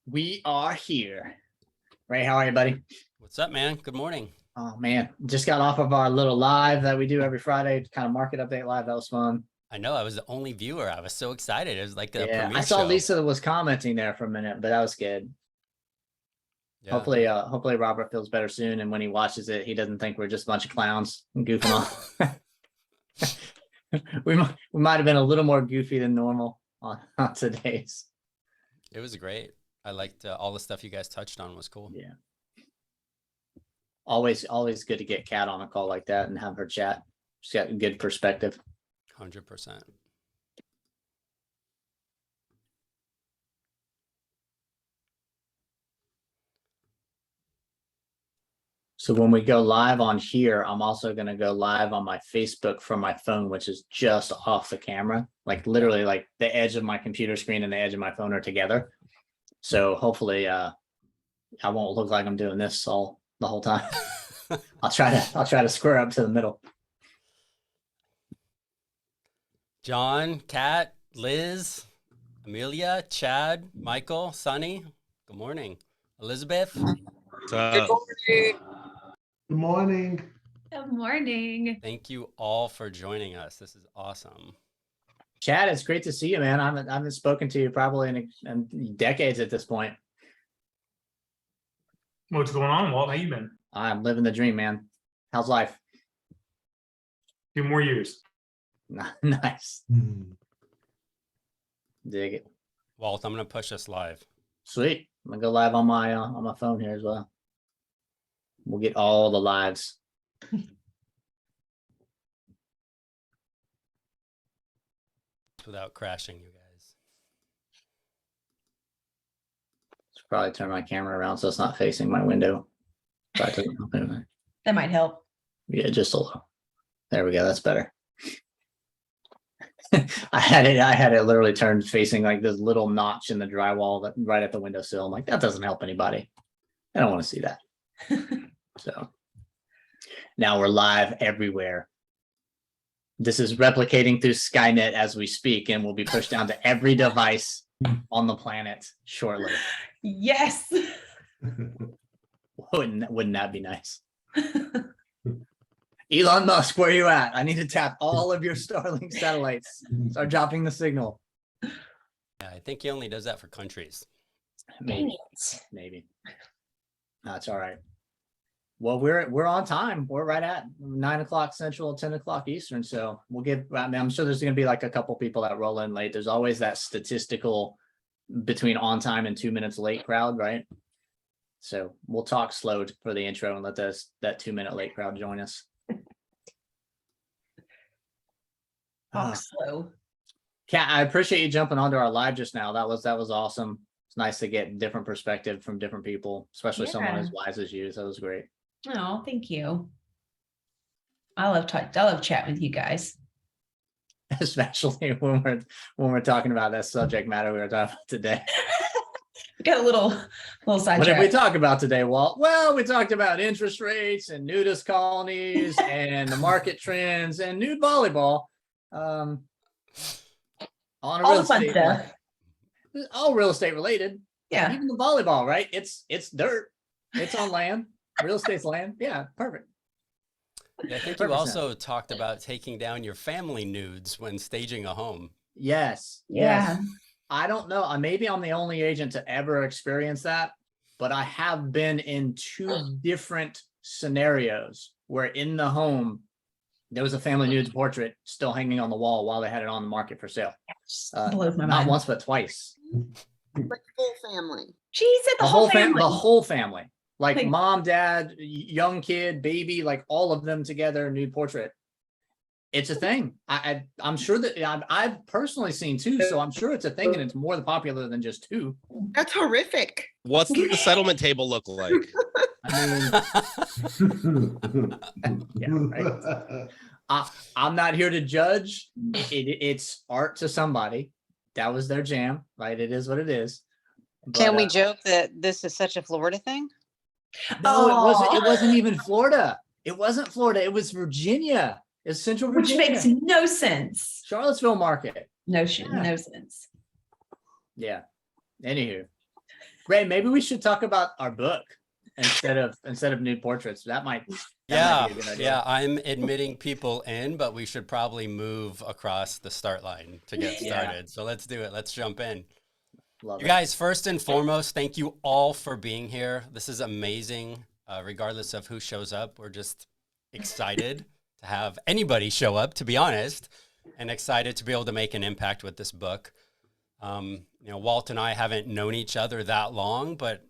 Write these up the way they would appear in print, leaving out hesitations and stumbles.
We are here. Ray, how are you, buddy? What's up, man? Good morning. Oh man, just got off of our little live that we do every Friday, kind of market update live. That was fun. I know I was the only viewer. I was so excited. It was like a Yeah, premiere I saw show. Lisa was commenting there for a minute, but that was good. Yeah. Hopefully Robert feels better soon, and when he watches it, he doesn't think we're just a bunch of clowns goofing off. we might have been a little more goofy than normal on today's. It was great. I liked all the stuff you guys touched on was cool. Yeah. Always good to get Kat on a call like that and have her chat. She's got a good perspective. 100%. So when we go live on here, I'm also going to go live on my Facebook from my phone, which is just off the camera, like literally like the edge of my computer screen and the edge of my phone are together. So hopefully I won't look like I'm doing this the whole time. I'll try to square up to the middle. John, Kat, Liz, Amelia, Chad, Michael, Sonny. Good morning. Elizabeth. Good morning. Good morning. Good morning. Thank you all for joining us. This is awesome. Chad, it's great to see you, man. I haven't spoken to you probably in decades at this point. What's going on, Walt? How you been? I'm living the dream, man. How's life? 2 more years. Nice. Dig it. Walt, I'm going to push us live. Sweet. I'm gonna go live on my phone here as well. We'll get all the lives. Without crashing, you guys. Should probably turn my camera around so it's not facing my window. That might help. Yeah, just a little. There we go. That's better. I had it literally turned facing like this little notch in the drywall that right at the windowsill. I'm like, that doesn't help anybody. I don't want to see that. So now we're live everywhere. This is replicating through Skynet as we speak and will be pushed down to every device on the planet shortly. Yes. Wouldn't that be nice? Elon Musk, where are you at? I need to tap all of your Starlink satellites. Start dropping the signal. Yeah, I think he only does that for countries. Maybe. That's all right. Well, we're on time. We're right at 9 o'clock Central, 10 o'clock Eastern. So we'll give. I mean, I'm sure there's going to be like a couple people that roll in late. There's always that statistical between on time and 2 minutes late crowd, right? So we'll talk slow for the intro and let that 2 minute late crowd join us. Slow. Kat, I appreciate you jumping onto our live just now. That was awesome. It's nice to get different perspective from different people, especially someone as wise as you. So that was great. Oh, thank you. I love chatting with you guys. Especially when we're talking about that subject matter we were talking about today. We got a little sidetrack. What did we talk about today, Walt? Well, we talked about interest rates and nudist colonies and the market trends and nude volleyball. On a All real the fun estate stuff. all real estate related. Yeah. Even the volleyball, right? It's dirt. It's on land. Real estate's land. Yeah, perfect. Yeah, I think 100%. you also talked about taking down your family nudes when staging a home. Yes. Yeah. Yes. I don't know. Maybe I'm the only agent to ever experience that, but I have been in 2 different scenarios where in the home, there was a family nudes portrait still hanging on the wall while they had it on the market for sale. Blows my Not mind. once, but twice. Like full family. She said the whole family. The whole family. Like Like- mom, dad, young kid, baby, like all of them together, nude portrait. It's a thing. I'm sure that I've personally seen 2, so I'm sure it's a thing, and it's more popular than just 2. That's horrific. What's the settlement table look like? I mean, yeah, right. I'm not here to judge. It's art to somebody. That was their jam, right? It is what it is. Can But, we joke that this is such a Florida thing? No, Oh. it wasn't even Florida. It wasn't Florida. It was Virginia. It's Central Which Virginia. makes no sense. Charlottesville market. No Yeah. no sense. Yeah. Anywho. Ray, maybe we should talk about our book instead of nude portraits. That might be a good idea. Yeah, I'm admitting people in, but we should probably move across the start line to get Yeah. started. So let's do it. Let's jump in. Love You it. guys, first and foremost, thank you all for being here. This is amazing. Regardless of who shows up, we're just excited to have anybody show up, to be honest, and excited to be able to make an impact with this book. Walt and I haven't known each other that long, but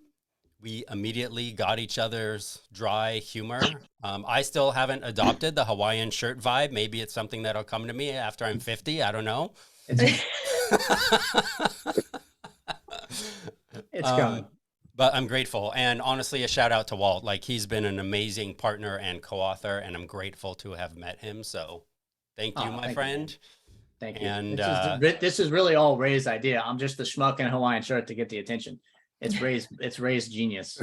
we immediately got each other's dry humor. I still haven't adopted the Hawaiian shirt vibe. Maybe it's something that'll come to me after I'm 50. I don't know. It's coming. But I'm grateful. And honestly, a shout out to Walt. Like, he's been an amazing partner and co-author, and I'm grateful to have met him. So thank you, my friend. Thank you. And this is really all Ray's idea. I'm just the schmuck in a Hawaiian shirt to get the attention. It's Ray's genius.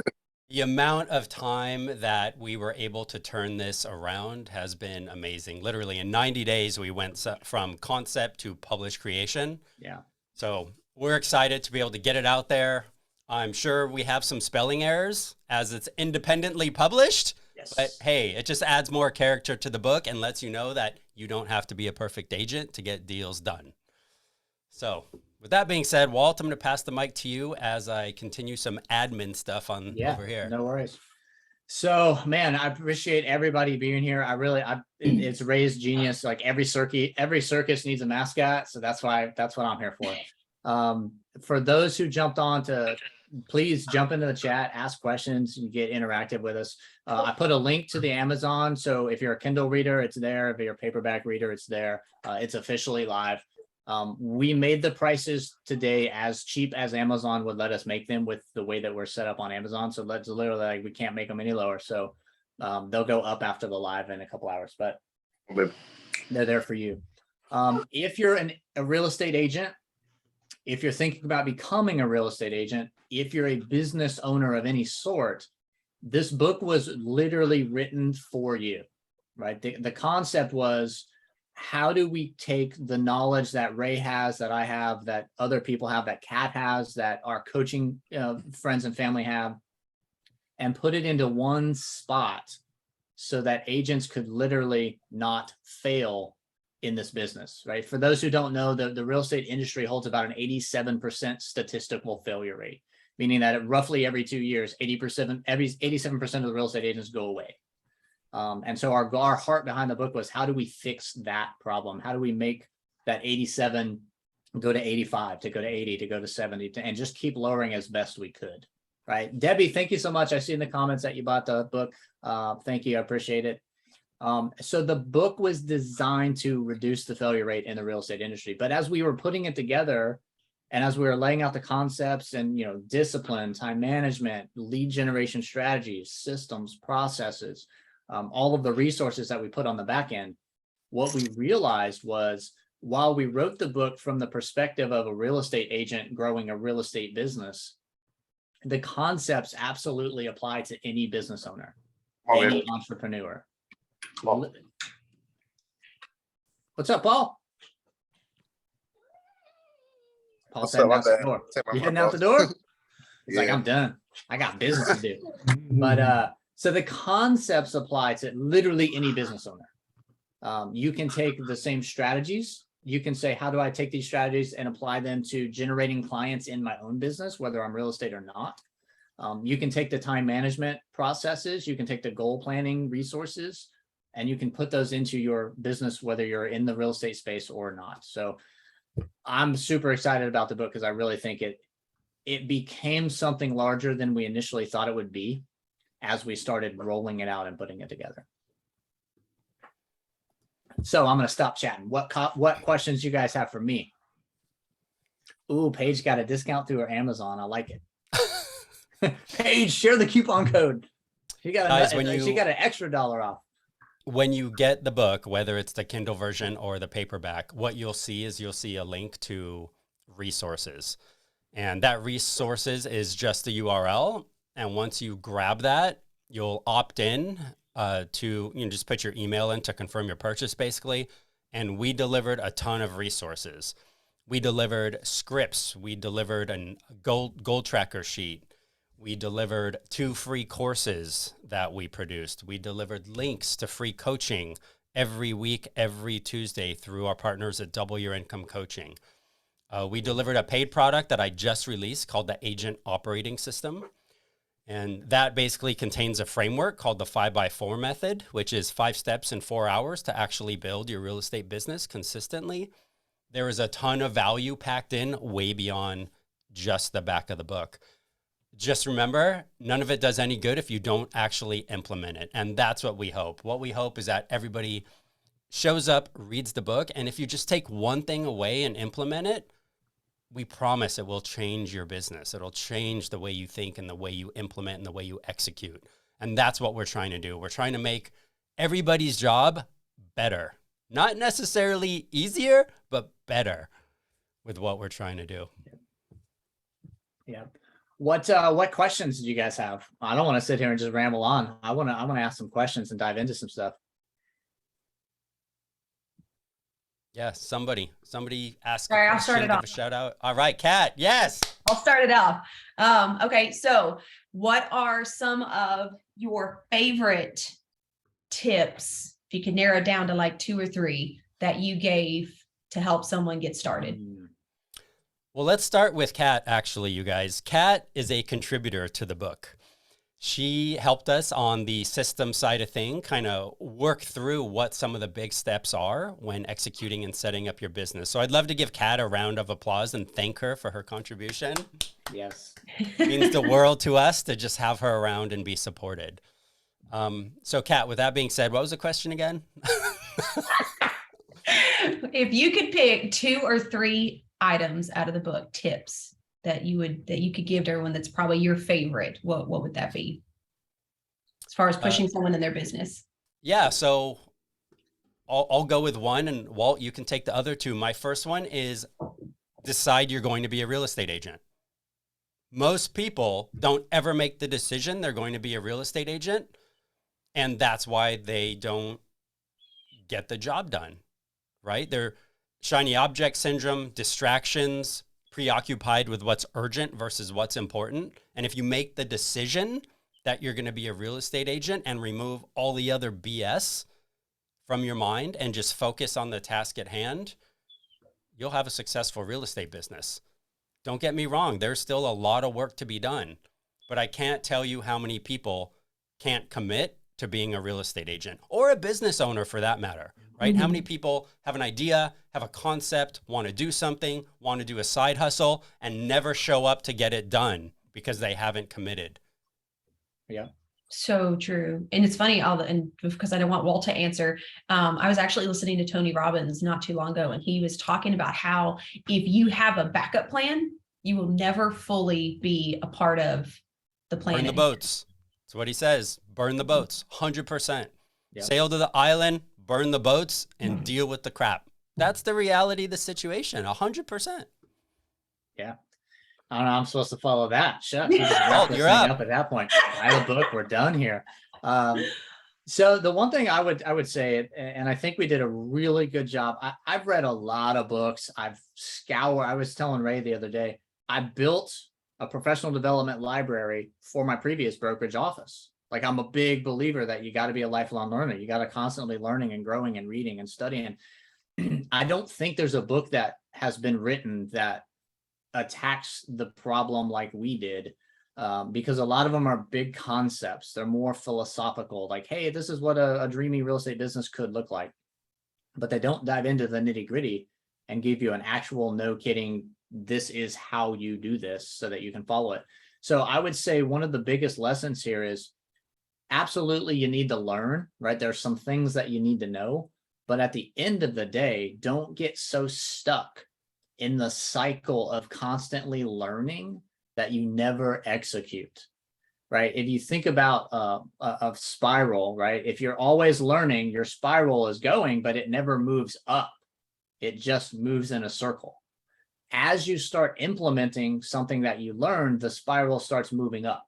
the amount of time that we were able to turn this around has been amazing. Literally in 90 days, we went from concept to published creation. Yeah. So we're excited to be able to get it out there. I'm sure we have some spelling errors as it's independently published, Yes. but hey, it just adds more character to the book and lets you know that you don't have to be a perfect agent to get deals done. So with that being said, Walt, I'm going to pass the mic to you as I continue some admin stuff on over here. No worries. So, man, I appreciate everybody being here. It's Ray's genius. Like every circus needs a mascot. So that's what I'm here for. For those who jumped on please jump into the chat, ask questions, and get interactive with us. I put a link to the Amazon. So if you're a Kindle reader, it's there. If you're a paperback reader, it's there. It's officially live. We made the prices today as cheap as Amazon would let us make them with the way that we're set up on Amazon. So that's literally like, we can't make them any lower. So they'll go up after the live in a couple hours, but they're there for you. If you're a real estate agent, if you're thinking about becoming a real estate agent, if you're a business owner of any sort, this book was literally written for you, right? The concept was, how do we take the knowledge that Ray has, that I have, that other people have, that Kat has, that our coaching friends and family have, and put it into one spot so that agents could literally not fail in this business, right? For those who don't know, the real estate industry holds about an 87% statistical failure rate, meaning that roughly every 2 years, 87% of the real estate agents go away. And so our heart behind the book was, how do we fix that problem? How do we make that 87 go to 85, to go to 80, to go to 70, and just keep lowering as best we could, right? Debbie, thank you so much. I see in the comments that you bought the book. Thank you. I appreciate it. So the book was designed to reduce the failure rate in the real estate industry. But as we were putting it together, and as we were laying out the concepts and, discipline, time management, lead generation strategies, systems, processes, all of the resources that we put on the back end, what we realized was, while we wrote the book from the perspective of a real estate agent growing a real estate business, the concepts absolutely apply to any business owner, any entrepreneur. What's up, Paul? Paul's heading out the door. You heading out the door? He's like, I'm done. I got business to do. But so the concepts apply to literally any business owner. You can take the same strategies. You can say, how do I take these strategies and apply them to generating clients in my own business, whether I'm real estate or not? You can take the time management processes. You can take the goal planning resources, and you can put those into your business, whether you're in the real estate space or not. So I'm super excited about the book because I really think it became something larger than we initially thought it would be as we started rolling it out and putting it together. So I'm going to stop chatting. What questions you guys have for me? Ooh, Paige got a discount through her Amazon. I like it. Paige, share the coupon code. She got an extra $1 off. When you get the book, whether it's the Kindle version or the paperback, what you'll see is a link to resources. And that resources is just the URL. And once you grab that, you'll opt in to just put your email in to confirm your purchase, basically. And we delivered a ton of resources. We delivered scripts. We delivered a goal tracker sheet. We delivered 2 free courses that we produced. We delivered links to free coaching every week, every Tuesday through our partners at Double Your Income Coaching. We delivered a paid product that I just released called the Agent Operating System. And that basically contains a framework called the 5x4 method, which is 5 steps in 4 hours to actually build your real estate business consistently. There is a ton of value packed in way beyond just the back of the book. Just remember, none of it does any good if you don't actually implement it. And that's what we hope. What we hope is that everybody shows up, reads the book, and if you just take one thing away and implement it, we promise it will change your business. It'll change the way you think and the way you implement and the way you execute. And that's what we're trying to do. We're trying to make everybody's job better. Not necessarily easier, but better with what we're trying to do. Yeah. What questions do you guys have? I don't want to sit here and just ramble on. I want to ask some questions and dive into some stuff. Yeah, somebody ask Sorry, a I'll question, start it give off. a shout out. All right, Kat, yes. I'll start it off. Okay, so what are some of your favorite tips, if you could narrow it down to like 2 or 3, that you gave to help someone get started? Well, let's start with Kat, actually, you guys. Kat is a contributor to the book. She helped us on the system side of thing, kind of work through what some of the big steps are when executing and setting up your business. So I'd love to give Kat a round of applause and thank her for her contribution. Yes. It means the world to us to just have her around and be supported. So Kat, with that being said, what was the question again? If you could pick 2 or 3 items out of the book, tips that you could give to everyone that's probably your favorite, what would that be? As far as pushing someone in their business. Yeah, so I'll go with one, and Walt, you can take the other 2. My first one is decide you're going to be a real estate agent. Most people don't ever make the decision they're going to be a real estate agent, and that's why they don't get the job done, right? They're shiny object syndrome, distractions, preoccupied with what's urgent versus what's important. And if you make the decision that you're going to be a real estate agent and remove all the other BS from your mind and just focus on the task at hand, you'll have a successful real estate business. Don't get me wrong, there's still a lot of work to be done, but I can't tell you how many people can't commit to being a real estate agent or a business owner for that matter, right? Mm-hmm. How many people have an idea, have a concept, want to do something, want to do a side hustle, and never show up to get it done because they haven't committed? Yeah. So true. And it's funny, and because I don't want Walt to answer, I was actually listening to Tony Robbins not too long ago, and he was talking about how if you have a backup plan, you will never fully be a part of the plan. Burn the boats. That's what he says. Burn the boats, 100%. Yep. Sail to the island, burn the boats, and deal with the crap. That's the reality of the situation, 100%. Yeah. I don't know. I'm supposed to follow that. Shucks. We just wrap this You're thing up. up at that point. Buy the book. We're done here. So the one thing I would say, and I think we did a really good job. I've read a lot of books. I've scoured. I was telling Ray the other day, I built a professional development library for my previous brokerage office. Like, I'm a big believer that you got to be a lifelong learner. You got to constantly learning and growing and reading and studying. I don't think there's a book that has been written that attacks the problem like we did, because a lot of them are big concepts. They're more philosophical, like, hey, this is what a dreamy real estate business could look like. But they don't dive into the nitty gritty and give you an actual, no kidding, this is how you do this so that you can follow it. So I would say one of the biggest lessons here is absolutely you need to learn, right? There's some things that you need to know, but at the end of the day, don't get so stuck in the cycle of constantly learning that you never execute, right? If you think about a spiral, right? If you're always learning, your spiral is going, but it never moves up. It just moves in a circle. As you start implementing something that you learned, the spiral starts moving up.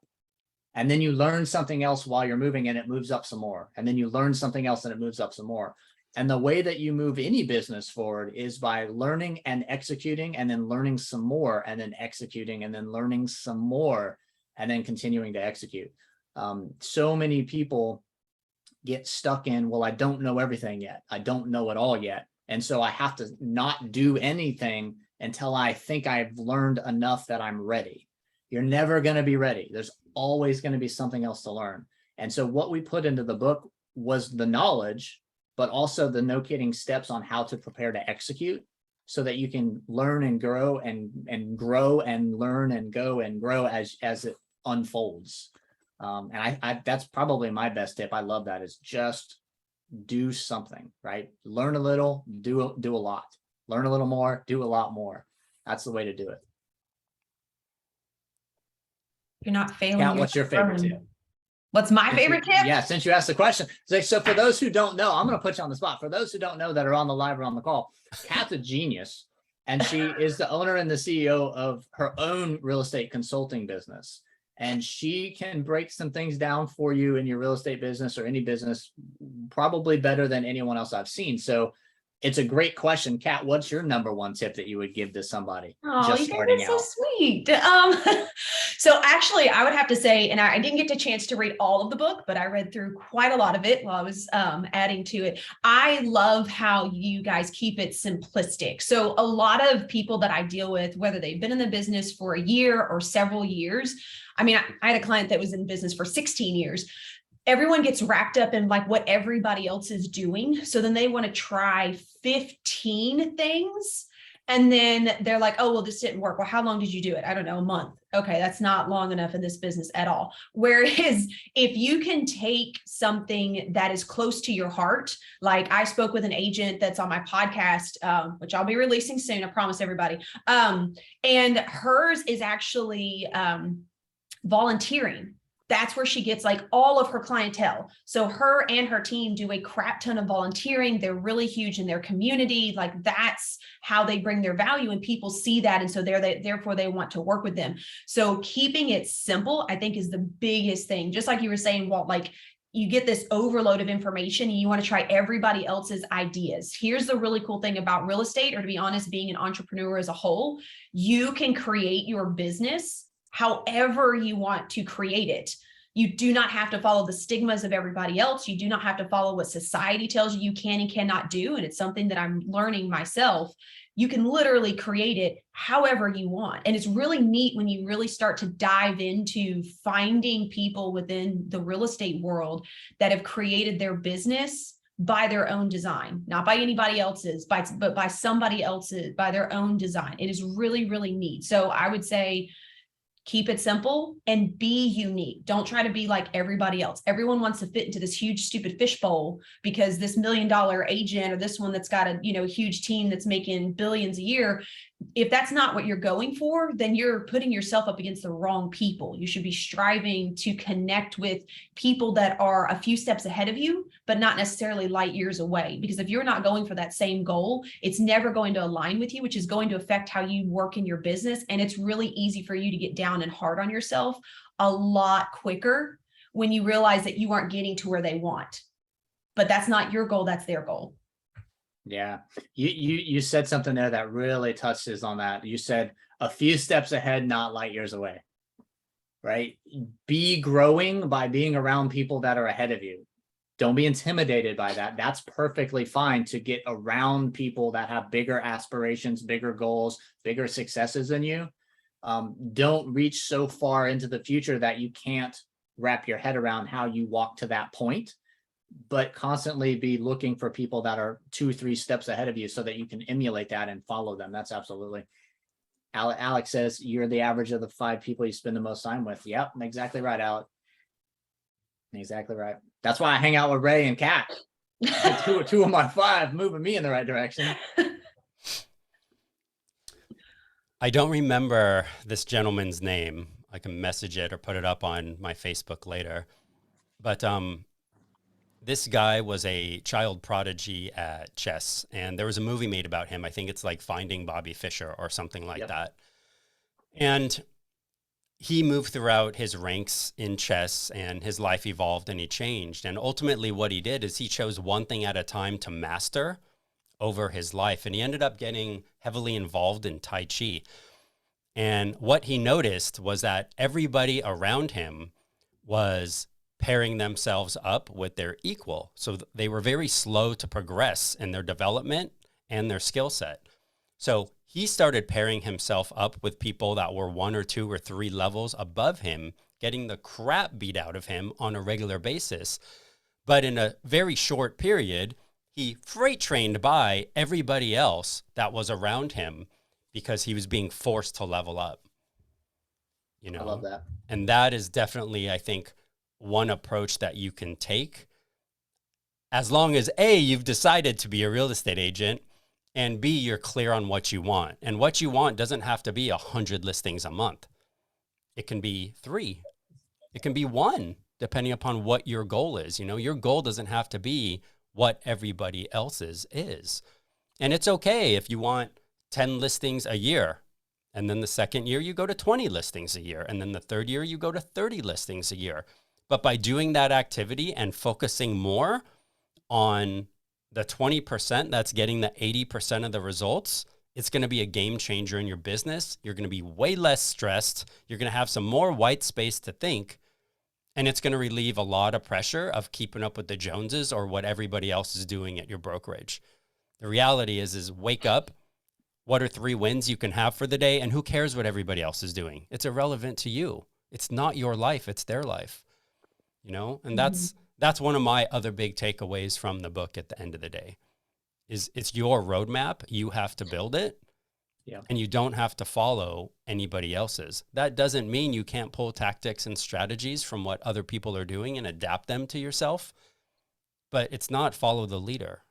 And then you learn something else while you're moving and it moves up some more. And then you learn something else and it moves up some more. And the way that you move any business forward is by learning and executing, and then learning some more, and then executing, and then learning some more, and then continuing to execute. So many people get stuck in, well, I don't know everything yet. I don't know it all yet. And so I have to not do anything until I think I've learned enough that I'm ready. You're never going to be ready. There's always going to be something else to learn. And so what we put into the book was the knowledge, but also the no-kidding steps on how to prepare to execute, so that you can learn and grow and grow and learn and go and grow as it unfolds. And I that's probably my best tip. I love that, is just do something, right? Learn a little, do a lot. Learn a little more, do a lot more. That's the way to do it. You're not failing. Kat, you're what's your not favorite growing. tip? What's my favorite tip? Yeah, since you asked the question. So for those who don't know, I'm going to put you on the spot. For those who don't know that are on the live or on the call, Kat's a genius, and she is the owner and the CEO of her own real estate consulting business. And she can break some things down for you in your real estate business or any business probably better than anyone else I've seen. So it's a great question. Kat, what's your number one tip that you would give to somebody Oh, just you guys starting are so out? sweet. So actually, I would have to say, and I didn't get a chance to read all of the book, but I read through quite a lot of it while I was adding to it. I love how you guys keep it simplistic. So a lot of people that I deal with, whether they've been in the business for a year or several years, I mean, I had a client that was in business for 16 years. Everyone gets wrapped up in like what everybody else is doing. So then they want to try 15 things. And then they're like, oh, well, this didn't work. Well, how long did you do it? I don't know, a month. Okay, that's not long enough in this business at all. Whereas if you can take something that is close to your heart, like I spoke with an agent that's on my podcast, which I'll be releasing soon, I promise everybody. And hers is actually volunteering. That's where she gets like all of her clientele. So her and her team do a crap ton of volunteering. They're really huge in their community. Like that's how they bring their value, and people see that. And so therefore they want to work with them. So keeping it simple, I think, is the biggest thing. Just like you were saying, Walt, like you get this overload of information and you want to try everybody else's ideas. Here's the really cool thing about real estate, or to be honest, being an entrepreneur as a whole, you can create your business however you want to create it. You do not have to follow the stigmas of everybody else. You do not have to follow what society tells you can and cannot do. And it's something that I'm learning myself. You can literally create it however you want. And it's really neat when you really start to dive into finding people within the real estate world that have created their business by their own design, not by anybody else's, but by somebody else's, by their own design. It is really, really neat. So I would say, keep it simple and be unique. Don't try to be like everybody else. Everyone wants to fit into this huge, stupid fishbowl because this $1 million agent or this one that's got a huge team that's making billions a year. If that's not what you're going for, then you're putting yourself up against the wrong people. You should be striving to connect with people that are a few steps ahead of you, but not necessarily light years away. Because if you're not going for that same goal, it's never going to align with you, which is going to affect how you work in your business. And it's really easy for you to get down and hard on yourself a lot quicker when you realize that you aren't getting to where they want. But that's not your goal, that's their goal. Yeah, you said something there that really touches on that. You said a few steps ahead, not light years away, right? Be growing by being around people that are ahead of you. Don't be intimidated by that. That's perfectly fine to get around people that have bigger aspirations, bigger goals, bigger successes than you. Don't reach so far into the future that you can't wrap your head around how you walk to that point, but constantly be looking for people that are 2-3 steps ahead of you so that you can emulate that and follow them. That's absolutely. Alex says you're the average of the 5 people you spend the most time with. Yep, exactly right, Alex. Exactly right. That's why I hang out with Ray and Kat. two of my 5 moving me in the right direction. I don't remember this gentleman's name. I can message it or put it up on my Facebook later. But this guy was a child prodigy at chess, and there was a movie made about him. I think it's like Finding Bobby Fischer or something like that. And he moved throughout his ranks in chess, and his life evolved and he changed. And ultimately what he did is he chose one thing at a time to master over his life. And he ended up getting heavily involved in Tai Chi. And what he noticed was that everybody around him was pairing themselves up with their equal. So they were very slow to progress in their development and their skill set. So he started pairing himself up with people that were 1 or 2 or 3 levels above him, getting the crap beat out of him on a regular basis. But in a very short period, he freight trained by everybody else that was around him because he was being forced to level up. You know, I love that. and that is definitely, I think, one approach that you can take, as long as A, you've decided to be a real estate agent, and B, you're clear on what you want. And what you want doesn't have to be 100 listings a month. It can be 3. It can be 1, depending upon what your goal is. You know, your goal doesn't have to be what everybody else's is. And it's okay if you want 10 listings a year. And then the second year you go to 20 listings a year. And then the third year you go to 30 listings a year. But by doing that activity and focusing more on the 20% that's getting the 80% of the results, it's going to be a game changer in your business. You're going to be way less stressed. You're going to have some more white space to think. And it's going to relieve a lot of pressure of keeping up with the Joneses or what everybody else is doing at your brokerage. The reality is wake up. What are 3 wins you can have for the day? And who cares what everybody else is doing? It's irrelevant to you. It's not your life. It's their life. You know, and that's one of my other big takeaways from the book at the end of the day is it's your roadmap. You have to build it. Yeah. And you don't have to follow anybody else's. That doesn't mean you can't pull tactics and strategies from what other people are doing and adapt them to yourself, but it's not follow the leader.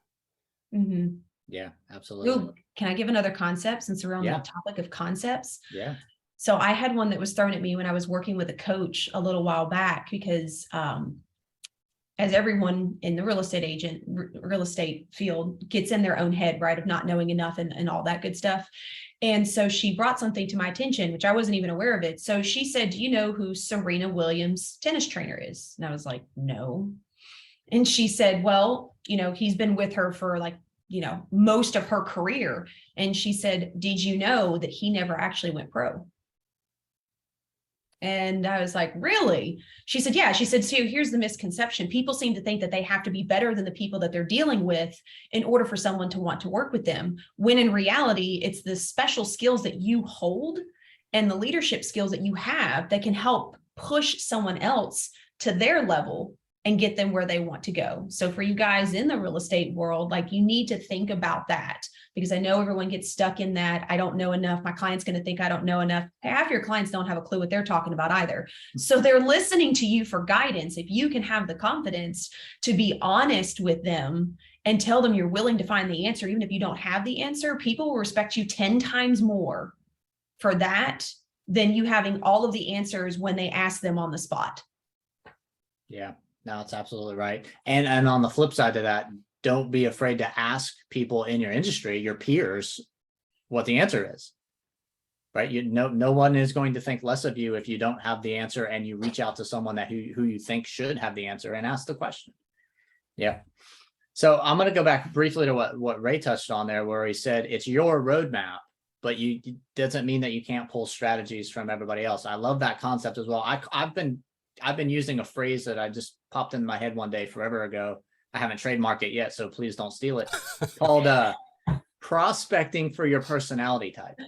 Mhm. Yeah, absolutely. Ooh, can I give another concept since we're on Yeah. the topic of concepts? Yeah. So I had one that was thrown at me when I was working with a coach a little while back because as everyone in the real estate field gets in their own head, right, of not knowing enough and all that good stuff. And so she brought something to my attention, which I wasn't even aware of it. So she said, do you know who Serena Williams' tennis trainer is? And I was like, no. And she said, well, you know, he's been with her for like, you know, most of her career. And she said, did you know that he never actually went pro? And I was like, really? She said, yeah. She said, so here's the misconception. People seem to think that they have to be better than the people that they're dealing with in order for someone to want to work with them. When in reality, it's the special skills that you hold and the leadership skills that you have that can help push someone else to their level and get them where they want to go. So for you guys in the real estate world, like you need to think about that, because I know everyone gets stuck in that. I don't know enough. My client's going to think I don't know enough. Half your clients don't have a clue what they're talking about either. So they're listening to you for guidance. If you can have the confidence to be honest with them and tell them you're willing to find the answer, even if you don't have the answer, people will respect you 10 times more for that than you having all of the answers when they ask them on the spot. Yeah. No, it's absolutely right. And on the flip side of that, don't be afraid to ask people in your industry, your peers, what the answer is. Right? No one is going to think less of you if you don't have the answer and you reach out to someone who you think should have the answer and ask the question. Yeah. So I'm going to go back briefly to what Ray touched on there, where he said it's your roadmap, but it doesn't mean that you can't pull strategies from everybody else. I love that concept as well. I've been using a phrase that I just popped in my head one day forever ago. I haven't trademarked it yet, so please don't steal it. Called prospecting for your personality type.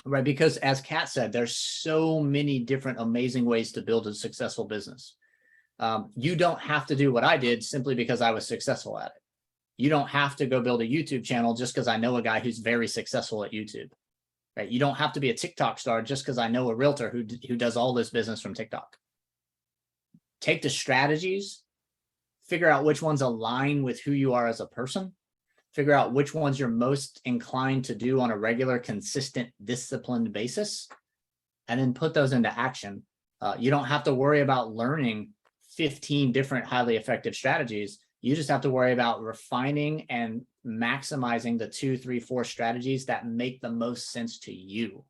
Right? Because as Kat said, there's so many different amazing ways to build a successful business. You don't have to do what I did simply because I was successful at it. You don't have to go build a YouTube channel just because I know a guy who's very successful at YouTube. Right? You don't have to be a TikTok star just because I know a realtor who does all this business from TikTok. Take the strategies, figure out which ones align with who you are as a person, figure out which ones you're most inclined to do on a regular, consistent, disciplined basis, and then put those into action. You don't have to worry about learning 15 different highly effective strategies. You just have to worry about refining and maximizing the 2, 3, 4 strategies that make the most sense to you.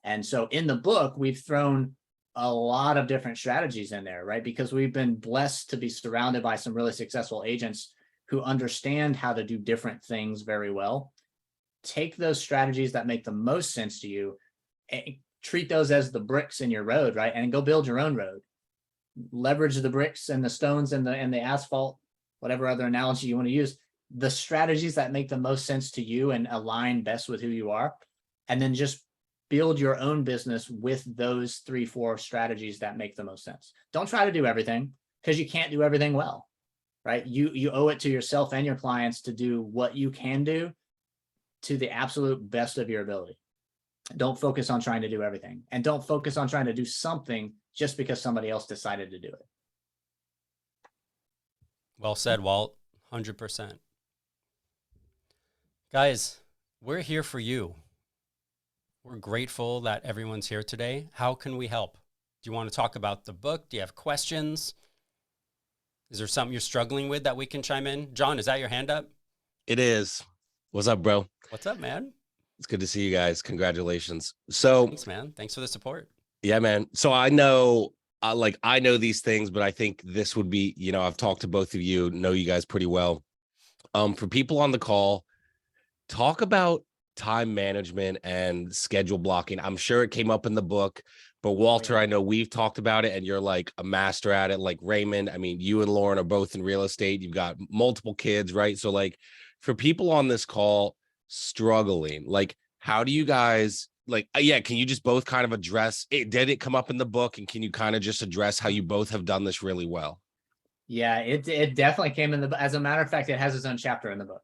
And so in the book, we've thrown a lot of different strategies in there, right? Because we've been blessed to be surrounded by some really successful agents who understand how to do different things very well. Take those strategies that make the most sense to you and treat those as the bricks in your road, right? And go build your own road. Leverage the bricks and the stones and the asphalt, whatever other analogy you want to use, the strategies that make the most sense to you and align best with who you are. And then just build your own business with those 3-4 strategies that make the most sense. Don't try to do everything, because you can't do everything well, right? You owe it to yourself and your clients to do what you can do to the absolute best of your ability. Don't focus on trying to do everything, and don't focus on trying to do something just because somebody else decided to do it. Well said, Walt. 100%. Guys, we're here for you. We're grateful that everyone's here today. How can we help? Do you want to talk about the book? Do you have questions? Is there something you're struggling with that we can chime in? John, is that your hand up? It is. What's up, bro? What's up, man? It's good to see you guys. Congratulations. So Thanks, man. Thanks for the support. yeah, man. So I know, I know these things, but I think this would be, I've talked to both of you, know you guys pretty well. For people on the call, talk about time management and schedule blocking. I'm sure it came up in the book, but Walter, I know we've talked about it and you're like a master at it. Like Raymond, I mean, you and Lauren are both in real estate. You've got multiple kids, right? So like for people on this call struggling, like how do you guys can you just both kind of address it? Did it come up in the book, and can you kind of just address how you both have done this really well? Yeah, it definitely came in the, as a matter of fact, it has its own chapter in the book.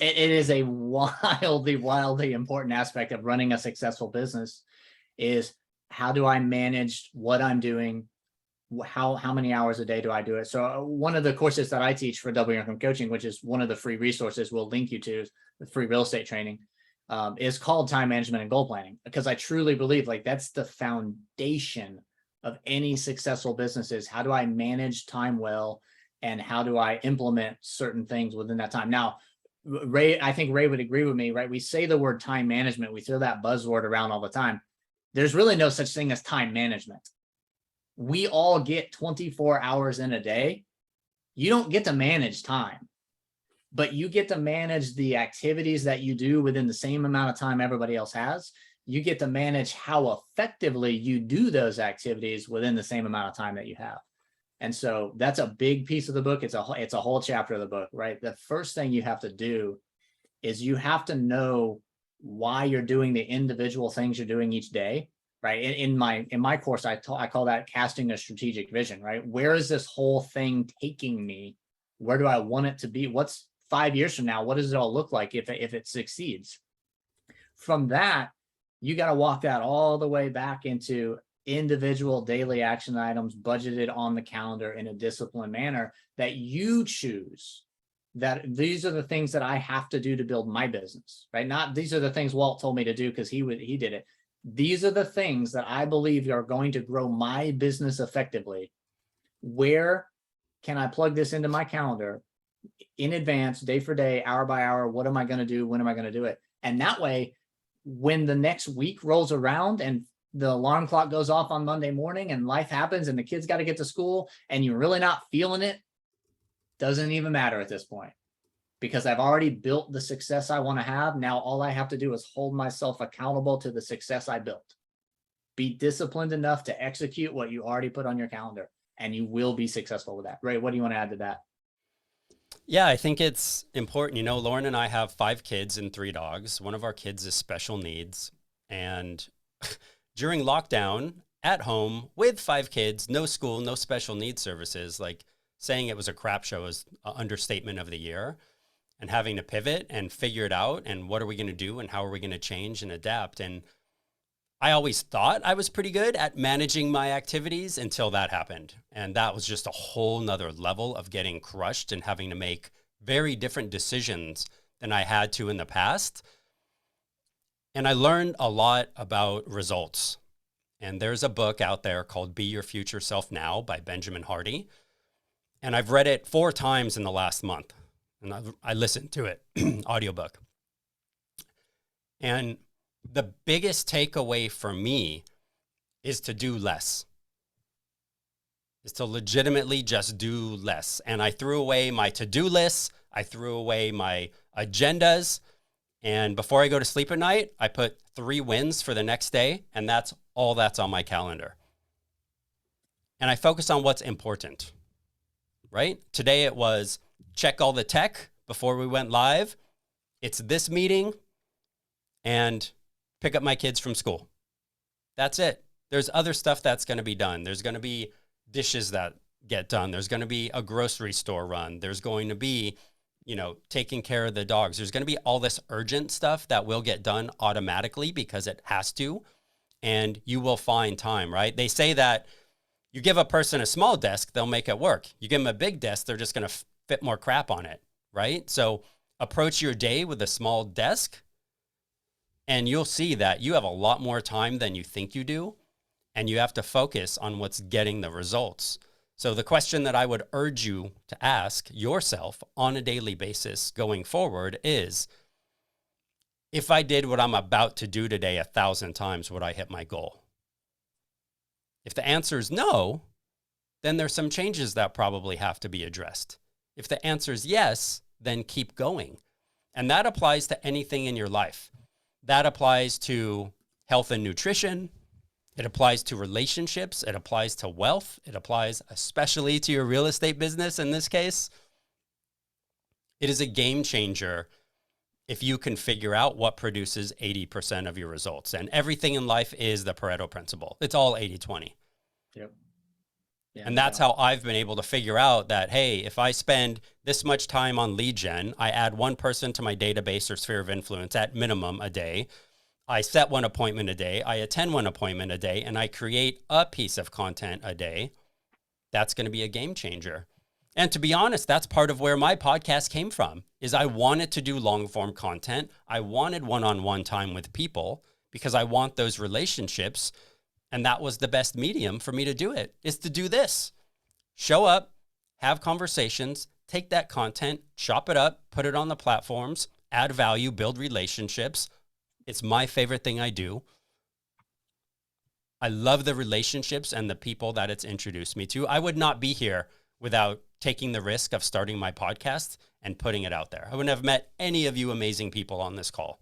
It is a wildly important aspect of running a successful business, is how do I manage what I'm doing? How many hours a day do I do it? So one of the courses that I teach for Double Your Income Coaching, which is one of the free resources we'll link you to, the free real estate training, is called Time Management and Goal Planning, because I truly believe like that's the foundation of any successful businesses. How do I manage time well, and how do I implement certain things within that time? Now, Ray, I think Ray would agree with me, right? We say the word time management, we throw that buzzword around all the time. There's really no such thing as time management. We all get 24 hours in a day. You don't get to manage time, but you get to manage the activities that you do within the same amount of time everybody else has. You get to manage how effectively you do those activities within the same amount of time that you have. And so that's a big piece of the book. It's a whole chapter of the book, right? The first thing you have to do is you have to know why you're doing the individual things you're doing each day, right? In my course, I call that casting a strategic vision, right? Where is this whole thing taking me? Where do I want it to be? What's 5 years from now? What does it all look like if it succeeds? From that, you got to walk that all the way back into individual daily action items budgeted on the calendar in a disciplined manner that you choose, that these are the things that I have to do to build my business, right? Not these are the things Walt told me to do because he did it. These are the things that I believe are going to grow my business effectively. Where can I plug this into my calendar in advance, day for day, hour by hour? What am I going to do? When am I going to do it? And that way, when the next week rolls around and the alarm clock goes off on Monday morning and life happens and the kids got to get to school and you're really not feeling it, doesn't even matter at this point, because I've already built the success I want to have. Now, all I have to do is hold myself accountable to the success I built. Be disciplined enough to execute what you already put on your calendar, and you will be successful with that. Ray, what do you want to add to that? Yeah, I think it's important. You know, Lauren and I have 5 kids and 3 dogs. One of our kids is special needs. And during lockdown, at home with 5 kids, no school, no special needs services, like saying it was a crap show is an understatement of the year, and having to pivot and figure it out. And what are we going to do? And how are we going to change and adapt? And I always thought I was pretty good at managing my activities until that happened. And that was just a whole nother level of getting crushed and having to make very different decisions than I had to in the past. And I learned a lot about results. And there's a book out there called Be Your Future Self Now by Benjamin Hardy. And I've read it 4 times in the last month. And I listened to it, audiobook. And the biggest takeaway for me is to do less, is to legitimately just do less. And I threw away my to-do lists. I threw away my agendas. And before I go to sleep at night, I put 3 wins for the next day. And that's all that's on my calendar. And I focus on what's important, right? Today it was check all the tech before we went live. It's this meeting and pick up my kids from school. That's it. There's other stuff that's going to be done. There's going to be dishes that get done. There's going to be a grocery store run. There's going to be, taking care of the dogs. There's going to be all this urgent stuff that will get done automatically because it has to, and you will find time, right? They say that you give a person a small desk, they'll make it work. You give them a big desk, they're just going to fit more crap on it, right? So approach your day with a small desk, and you'll see that you have a lot more time than you think you do, and you have to focus on what's getting the results. So the question that I would urge you to ask yourself on a daily basis going forward is, if I did what I'm about to do today 1,000 times, would I hit my goal? If the answer is no, then there's some changes that probably have to be addressed. If the answer is yes, then keep going. And that applies to anything in your life. That applies to health and nutrition. It applies to relationships. It applies to wealth. It applies especially to your real estate business in this case. It is a game changer if you can figure out what produces 80% of your results. And everything in life is the Pareto principle. It's all 80-20. Yep. Yeah, And that's how I've been able to figure out that, hey, if I spend this much time on lead gen, I add 1 person to my database or sphere of influence at minimum a day. I set 1 appointment a day. I attend 1 appointment a day, and I create a piece of content a day. That's going to be a game changer. And to be honest, that's part of where my podcast came from, is I wanted to do long form content. I wanted one-on-one time with people because I want those relationships. And that was the best medium for me to do it, is to do this. Show up, have conversations, take that content, chop it up, put it on the platforms, add value, build relationships. It's my favorite thing I do. I love the relationships and the people that it's introduced me to. I would not be here without taking the risk of starting my podcast and putting it out there. I wouldn't have met any of you amazing people on this call.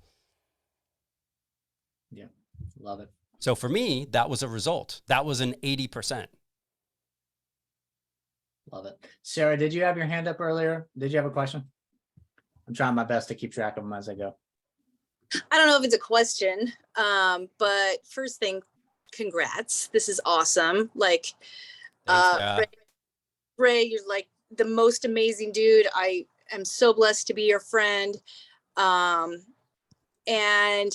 Yeah, love it. So for me, that was a result. That was an 80%. Love it. Sarah, did you have your hand up earlier? Did you have a question? I'm trying my best to keep track of them as I go. I don't know if it's a question, but first thing, congrats. This is awesome. Like, Thanks, Ray, you're like the most amazing dude. I am so blessed to be your friend. And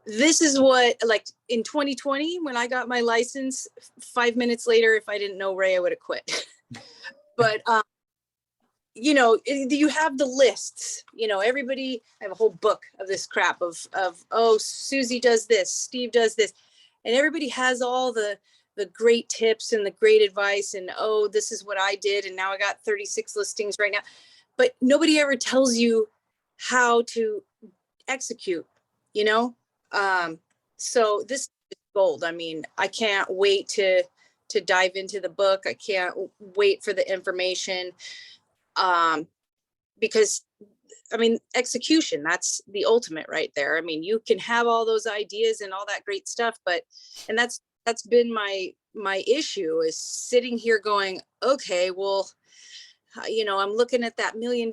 this is what, like in 2020, when I got my license, 5 minutes later, if I didn't know Ray, I would have quit. But, you have the lists, everybody, I have a whole book of this crap of, oh, Susie does this, Steve does this. And everybody has all the great tips and the great advice. And, oh, this is what I did. And now I got 36 listings right now. But nobody ever tells you how to execute, so this is gold. I mean, I can't wait to dive into the book. I can't wait for the information. Because execution, that's the ultimate right there. I mean, you can have all those ideas and all that great stuff, and that's been my issue, is sitting here going, okay, well, I'm looking at that $1 million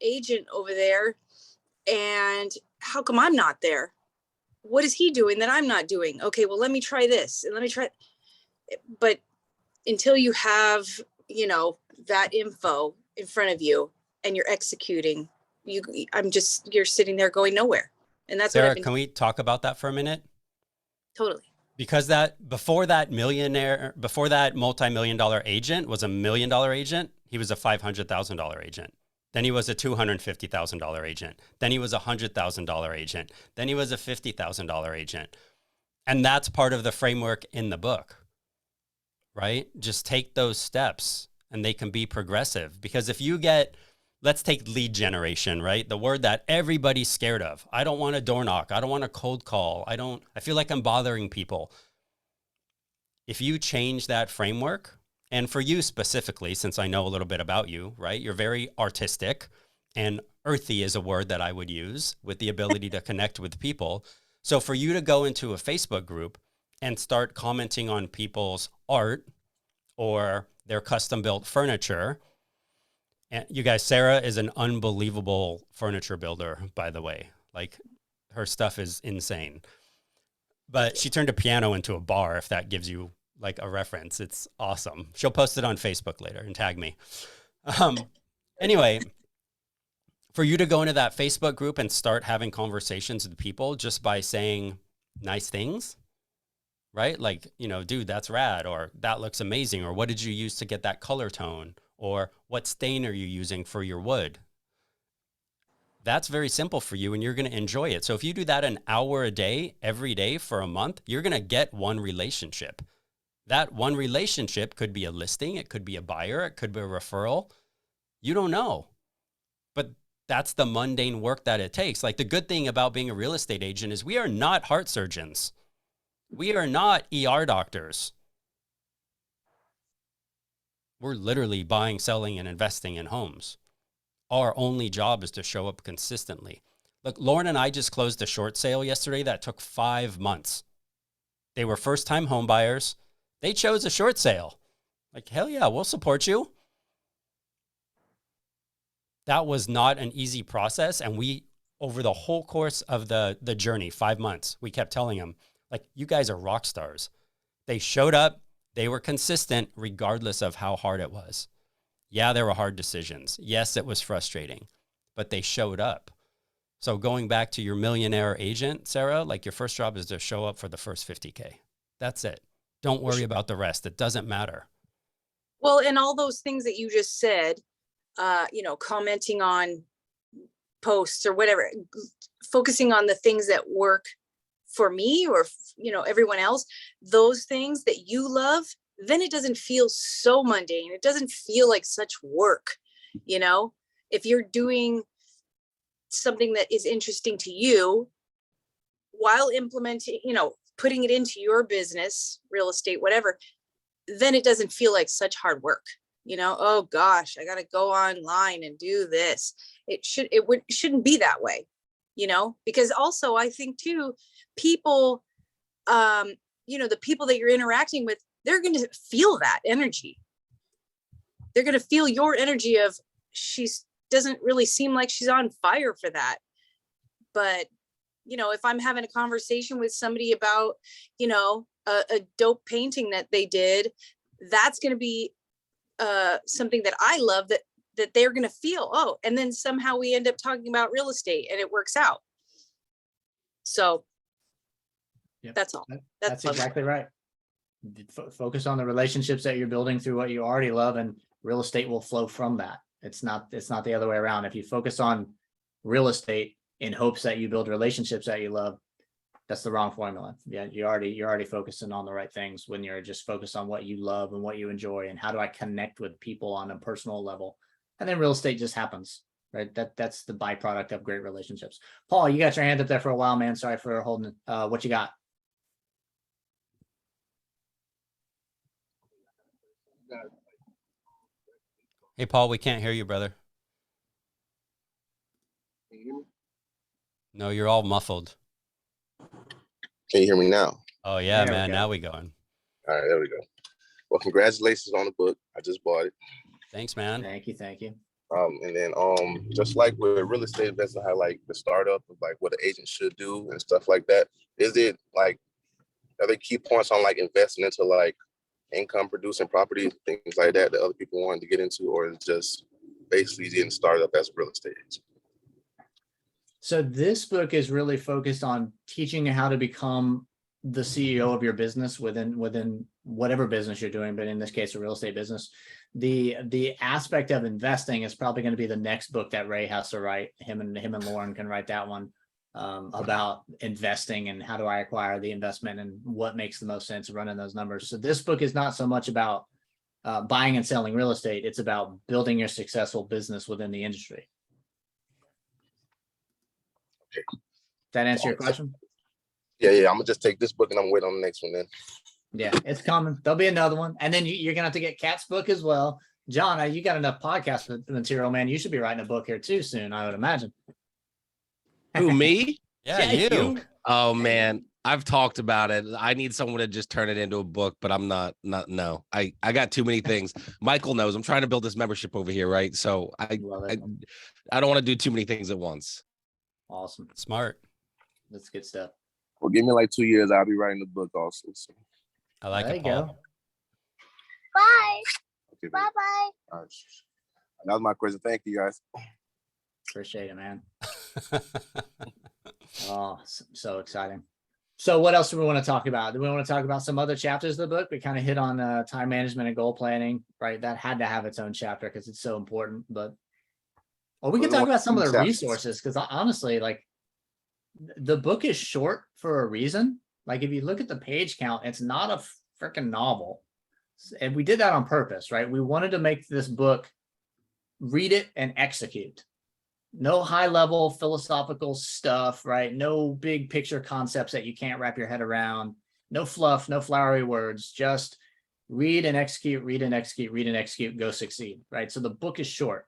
agent over there, and how come I'm not there? What is he doing that I'm not doing? Okay, well, let me try this and let me try. But until you have, that info in front of you and you're executing, you're sitting there going nowhere. And that's Sarah, what I've been. can we talk about that for a minute? Totally. Because before that multi-million-dollar agent was $1 million agent, he was a $500,000 agent. Then he was a $250,000 agent. Then he was a $100,000 agent. Then he was a $50,000 agent. And that's part of the framework in the book, right? Just take those steps and they can be progressive. Because if you get let's take lead generation, right? The word that everybody's scared of. I don't want a door knock. I don't want a cold call. I feel like I'm bothering people. If you change that framework, and for you specifically, since I know a little bit about you, right? You're very artistic, and earthy is a word that I would use with the ability to connect with people. So for you to go into a Facebook group and start commenting on people's art or their custom built furniture, and you guys, Sarah is an unbelievable furniture builder, by the way. Like, her stuff is insane. But she turned a piano into a bar, if that gives you like a reference. It's awesome. She'll post it on Facebook later and tag me. Anyway, for you to go into that Facebook group and start having conversations with people just by saying nice things, right? Like, you know, dude, that's rad, or that looks amazing, or what did you use to get that color tone, or what stain are you using for your wood? That's very simple for you, and you're going to enjoy it. So if you do that an hour a day, every day for a month, you're going to get one relationship. That one relationship could be a listing. It could be a buyer. It could be a referral. You don't know. But that's the mundane work that it takes. Like, the good thing about being a real estate agent is we are not heart surgeons. We are not ER doctors. We're literally buying, selling, and investing in homes. Our only job is to show up consistently. Look, Lauren and I just closed a short sale yesterday that took 5 months. They were first-time home buyers. They chose a short sale. Like, hell yeah, we'll support you. That was not an easy process. And we, over the whole course of the journey, 5 months, we kept telling them, like, you guys are rock stars. They showed up. They were consistent regardless of how hard it was. Yeah, there were hard decisions. Yes, it was frustrating, but they showed up. So going back to your millionaire agent, Sarah, like, your first job is to show up for the first 50K. That's it. Don't worry about the rest. It doesn't matter. Well, and all those things that you just said, you know, commenting on posts or whatever, focusing on the things that work for me or, you know, everyone else, those things that you love, then it doesn't feel so mundane. It doesn't feel like such work. You know, if you're doing something that is interesting to you while implementing, you know, putting it into your business, real estate, whatever, then it doesn't feel like such hard work. You know, oh gosh, I got to go online and do this. It shouldn't be that way, you know, because also I think too, people, you know, the people that you're interacting with, they're going to feel that energy. They're going to feel your energy of, doesn't really seem like she's on fire for that. But, you know, if I'm having a conversation with somebody about, you know, a dope painting that they did, that's going to be something that I love, that they're going to feel. Oh, and then somehow we end up talking about real estate and it works out. So Yep. that's all. That's exactly right. Focus on the relationships that you're building through what you already love, and real estate will flow from that. It's not the other way around. If you focus on real estate in hopes that you build relationships that you love, that's the wrong formula. Yeah, you're already focusing on the right things when you're just focused on what you love and what you enjoy and how do I connect with people on a personal level. And then real estate just happens, right? That's the byproduct of great relationships. Paul, you got your hand up there for a while, man. Sorry for holding it. What you got? Hey, Paul, we can't hear you, brother. No, you're all muffled. Can you hear me now? Oh yeah, There we man. go. Now we going. All right, there we go. Well, congratulations on the book. I just bought it. Thanks, man. Thank you. And then just like with real estate investing, how like the startup of like what an agent should do and stuff like that. Is it like, are there key points on like investing into like income producing properties, things like that other people wanted to get into, or is it just basically getting started up as a real estate agent? So this book is really focused on teaching you how to become the CEO of your business within whatever business you're doing, but in this case, a real estate business. The aspect of investing is probably going to be the next book that Ray has to write. Him and Lauren can write that one about investing and how do I acquire the investment and what makes the most sense running those numbers. So this book is not so much about buying and selling real estate. It's about building your successful business within the industry. That answer your question? Yeah, I'm gonna just take this book and I'm waiting on the next one then. Yeah, it's coming. There'll be another one. And then you're gonna have to get Kat's book as well. John, you got enough podcast material, man. You should be writing a book here too soon, I would imagine. Who, me? Yeah, you. Oh man, I've talked about it. I need someone to just turn it into a book, but I'm not no. I got too many things. Michael knows I'm trying to build this membership over here, right? So I don't want to do too many things at once. Awesome. Smart. That's good stuff. Well, give me like 2 years, I'll be writing the book also. So. I like There it, you Paul. go. Bye. Okay, Bye bye. all right. That was my question. Thank you, guys. Appreciate it, man. Oh, so exciting. So what else do we want to talk about? Do we want to talk about some other chapters of the book? We kind of hit on time management and goal planning, right? That had to have its own chapter because it's so important. But or we could talk about some of the resources because honestly, like the book is short for a reason. Like if you look at the page count, it's not a freaking novel. And we did that on purpose, right? We wanted to make this book, read it and execute. No high level philosophical stuff, right? No big picture concepts that you can't wrap your head around. No fluff, no flowery words, just read and execute, read and execute, read and execute, go succeed, right? So the book is short,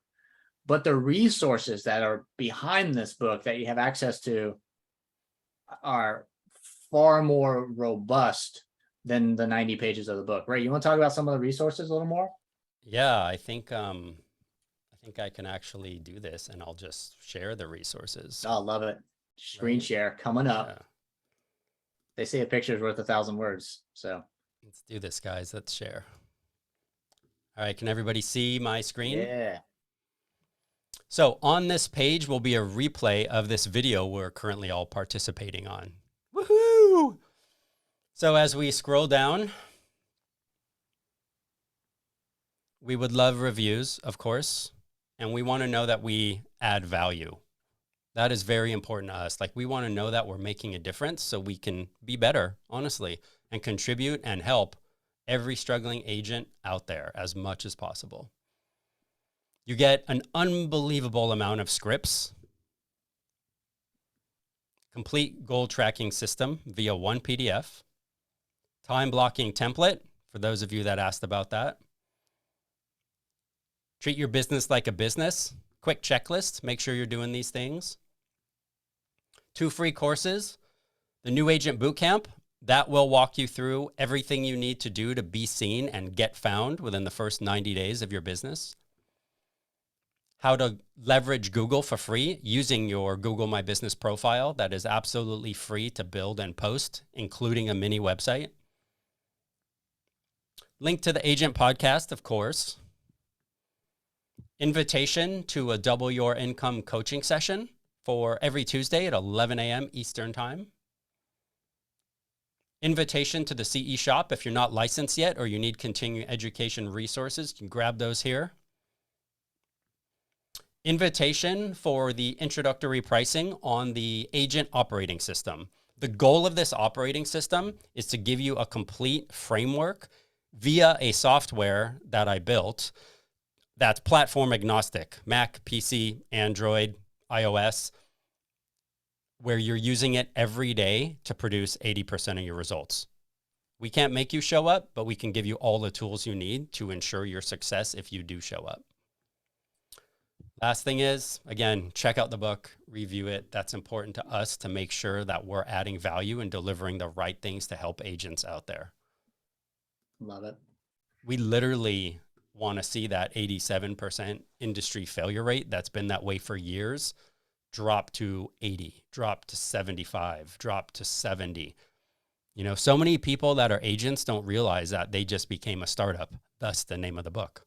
but the resources that are behind this book that you have access to are far more robust than the 90 pages of the book, right? You want to talk about some of the resources a little more? Yeah, I think I can actually do this and I'll just share the resources. Oh, love it. Screen share coming up. Yeah. They say a picture is worth 1,000 words. So Let's do this, guys. Let's share. All right. Can everybody see my screen? yeah. So on this page will be a replay of this video we're currently all participating on. Woohoo! So as we scroll down, we would love reviews, of course, and we want to know that we add value. That is very important to us. Like we want to know that we're making a difference so we can be better, honestly, and contribute and help every struggling agent out there as much as possible. You get an unbelievable amount of scripts, complete goal tracking system via one PDF, time blocking template for those of you that asked about that. Treat your business like a business, quick checklist, make sure you're doing these things. 2 free courses, the New Agent Bootcamp, that will walk you through everything you need to do to be seen and get found within the first 90 days of your business. How to leverage Google for free using your Google My Business profile that is absolutely free to build and post, including a mini website. Link to the Agent Podcast, of course. Invitation to a Double Your Income coaching session for every Tuesday at 11 a.m. Eastern Time. Invitation to the CE shop if you're not licensed yet or you need continuing education resources, you can grab those here. Invitation for the introductory pricing on the agent operating system. The goal of this operating system is to give you a complete framework via a software that I built that's platform agnostic, Mac, PC, Android, iOS, where you're using it every day to produce 80% of your results. We can't make you show up, but we can give you all the tools you need to ensure your success if you do show up. Last thing is, again, check out the book, review it. That's important to us to make sure that we're adding value and delivering the right things to help agents out there. Love it. We literally want to see that 87% industry failure rate that's been that way for years drop to 80, drop to 75, drop to 70. You know, so many people that are agents don't realize that they just became a startup. That's the name of the book.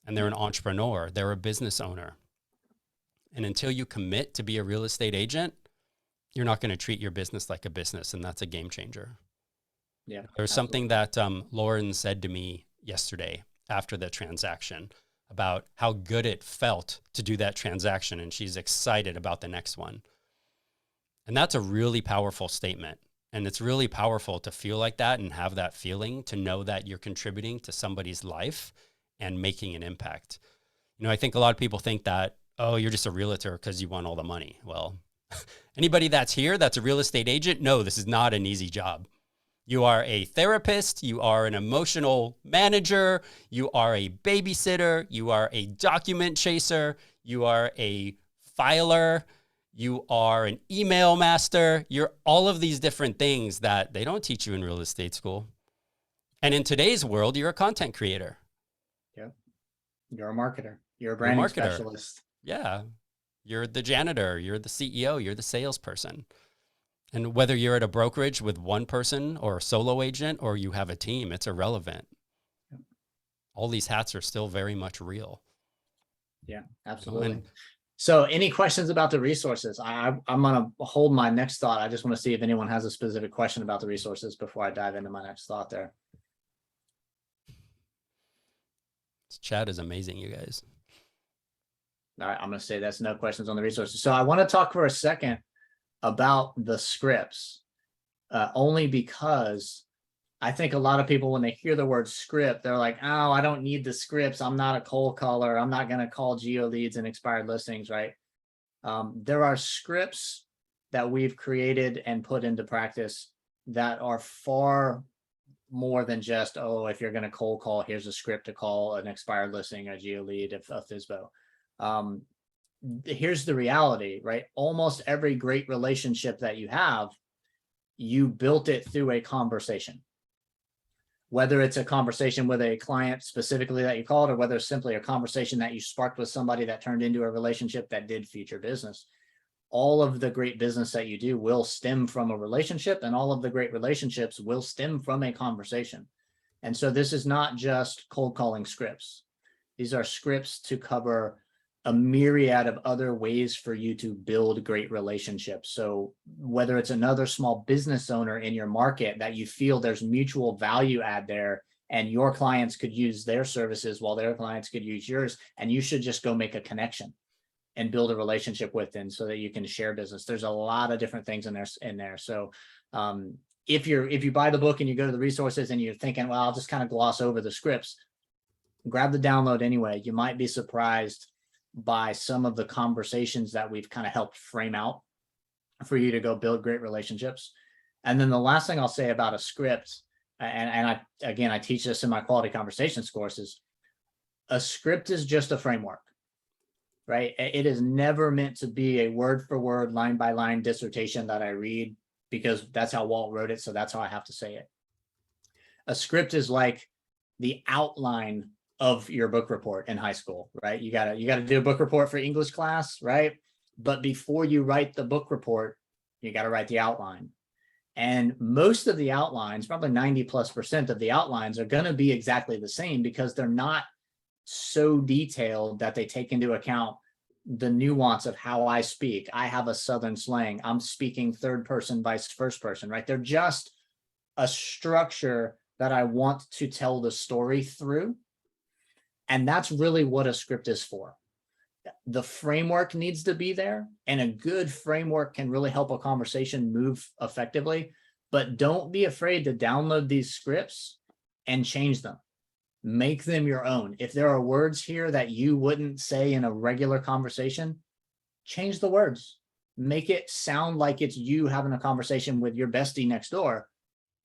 And they're an entrepreneur, they're a business owner. And until you commit to be a real estate agent, you're not going to treat your business like a business. And that's a game changer. Yeah. There's something that Lauren said to me yesterday after the transaction about how good it felt to do that transaction. And she's excited about the next one. And that's a really powerful statement. And it's really powerful to feel like that and have that feeling, to know that you're contributing to somebody's life and making an impact. You know, I think a lot of people think that, oh, you're just a realtor because you want all the money. Well, anybody that's here that's a real estate agent, no, this is not an easy job. You are a therapist, you are an emotional manager, you are a babysitter, you are a document chaser, you are a filer, you are an email master. You're all of these different things that they don't teach you in real estate school. And in today's world, you're a content creator. Yeah. You're a marketer. You're a You're a branding marketer. specialist. Yeah. You're the janitor, you're the CEO, you're the salesperson. And whether you're at a brokerage with one person or a solo agent or you have a team, it's irrelevant. Yep. All these hats are still very much real. Yeah, absolutely. And So any questions about the resources? I'm going to hold my next thought. I just want to see if anyone has a specific question about the resources before I dive into my next thought there. this chat is amazing, you guys. All right, I'm going to say that's no questions on the resources. So I want to talk for a second about the scripts, only because I think a lot of people, when they hear the word script, they're like, oh, I don't need the scripts. I'm not a cold caller. I'm not going to call geo leads and expired listings, right? There are scripts that we've created and put into practice that are far more than just, oh, if you're going to cold call, here's a script to call an expired listing, a geo lead, a FSBO. Here's the reality, right? Almost every great relationship that you have, you built it through a conversation. Whether it's a conversation with a client specifically that you called, or whether it's simply a conversation that you sparked with somebody that turned into a relationship that did future business. All of the great business that you do will stem from a relationship, and all of the great relationships will stem from a conversation. And so this is not just cold calling scripts. These are scripts to cover a myriad of other ways for you to build great relationships. So whether it's another small business owner in your market that you feel there's mutual value add there, and your clients could use their services while their clients could use yours, and you should just go make a connection and build a relationship with them so that you can share business. There's a lot of different things in there. So if you buy the book and you go to the resources and you're thinking, well, I'll just kind of gloss over the scripts, grab the download anyway. You might be surprised by some of the conversations that we've kind of helped frame out for you to go build great relationships. And then the last thing I'll say about a script, and I teach this in my quality conversations courses, a script is just a framework, right? It is never meant to be a word for word, line by line dissertation that I read because that's how Walt wrote it. So that's how I have to say it. A script is like the outline of your book report in high school, right? You gotta do a book report for English class, right? But before you write the book report, you gotta write the outline. And most of the outlines, probably 90+% of the outlines, are gonna be exactly the same because they're not so detailed that they take into account the nuance of how I speak. I have a Southern slang. I'm speaking third person, vice first person, right? They're just a structure that I want to tell the story through. And that's really what a script is for. The framework needs to be there, and a good framework can really help a conversation move effectively. But don't be afraid to download these scripts and change them. Make them your own. If there are words here that you wouldn't say in a regular conversation, change the words. Make it sound like it's you having a conversation with your bestie next door,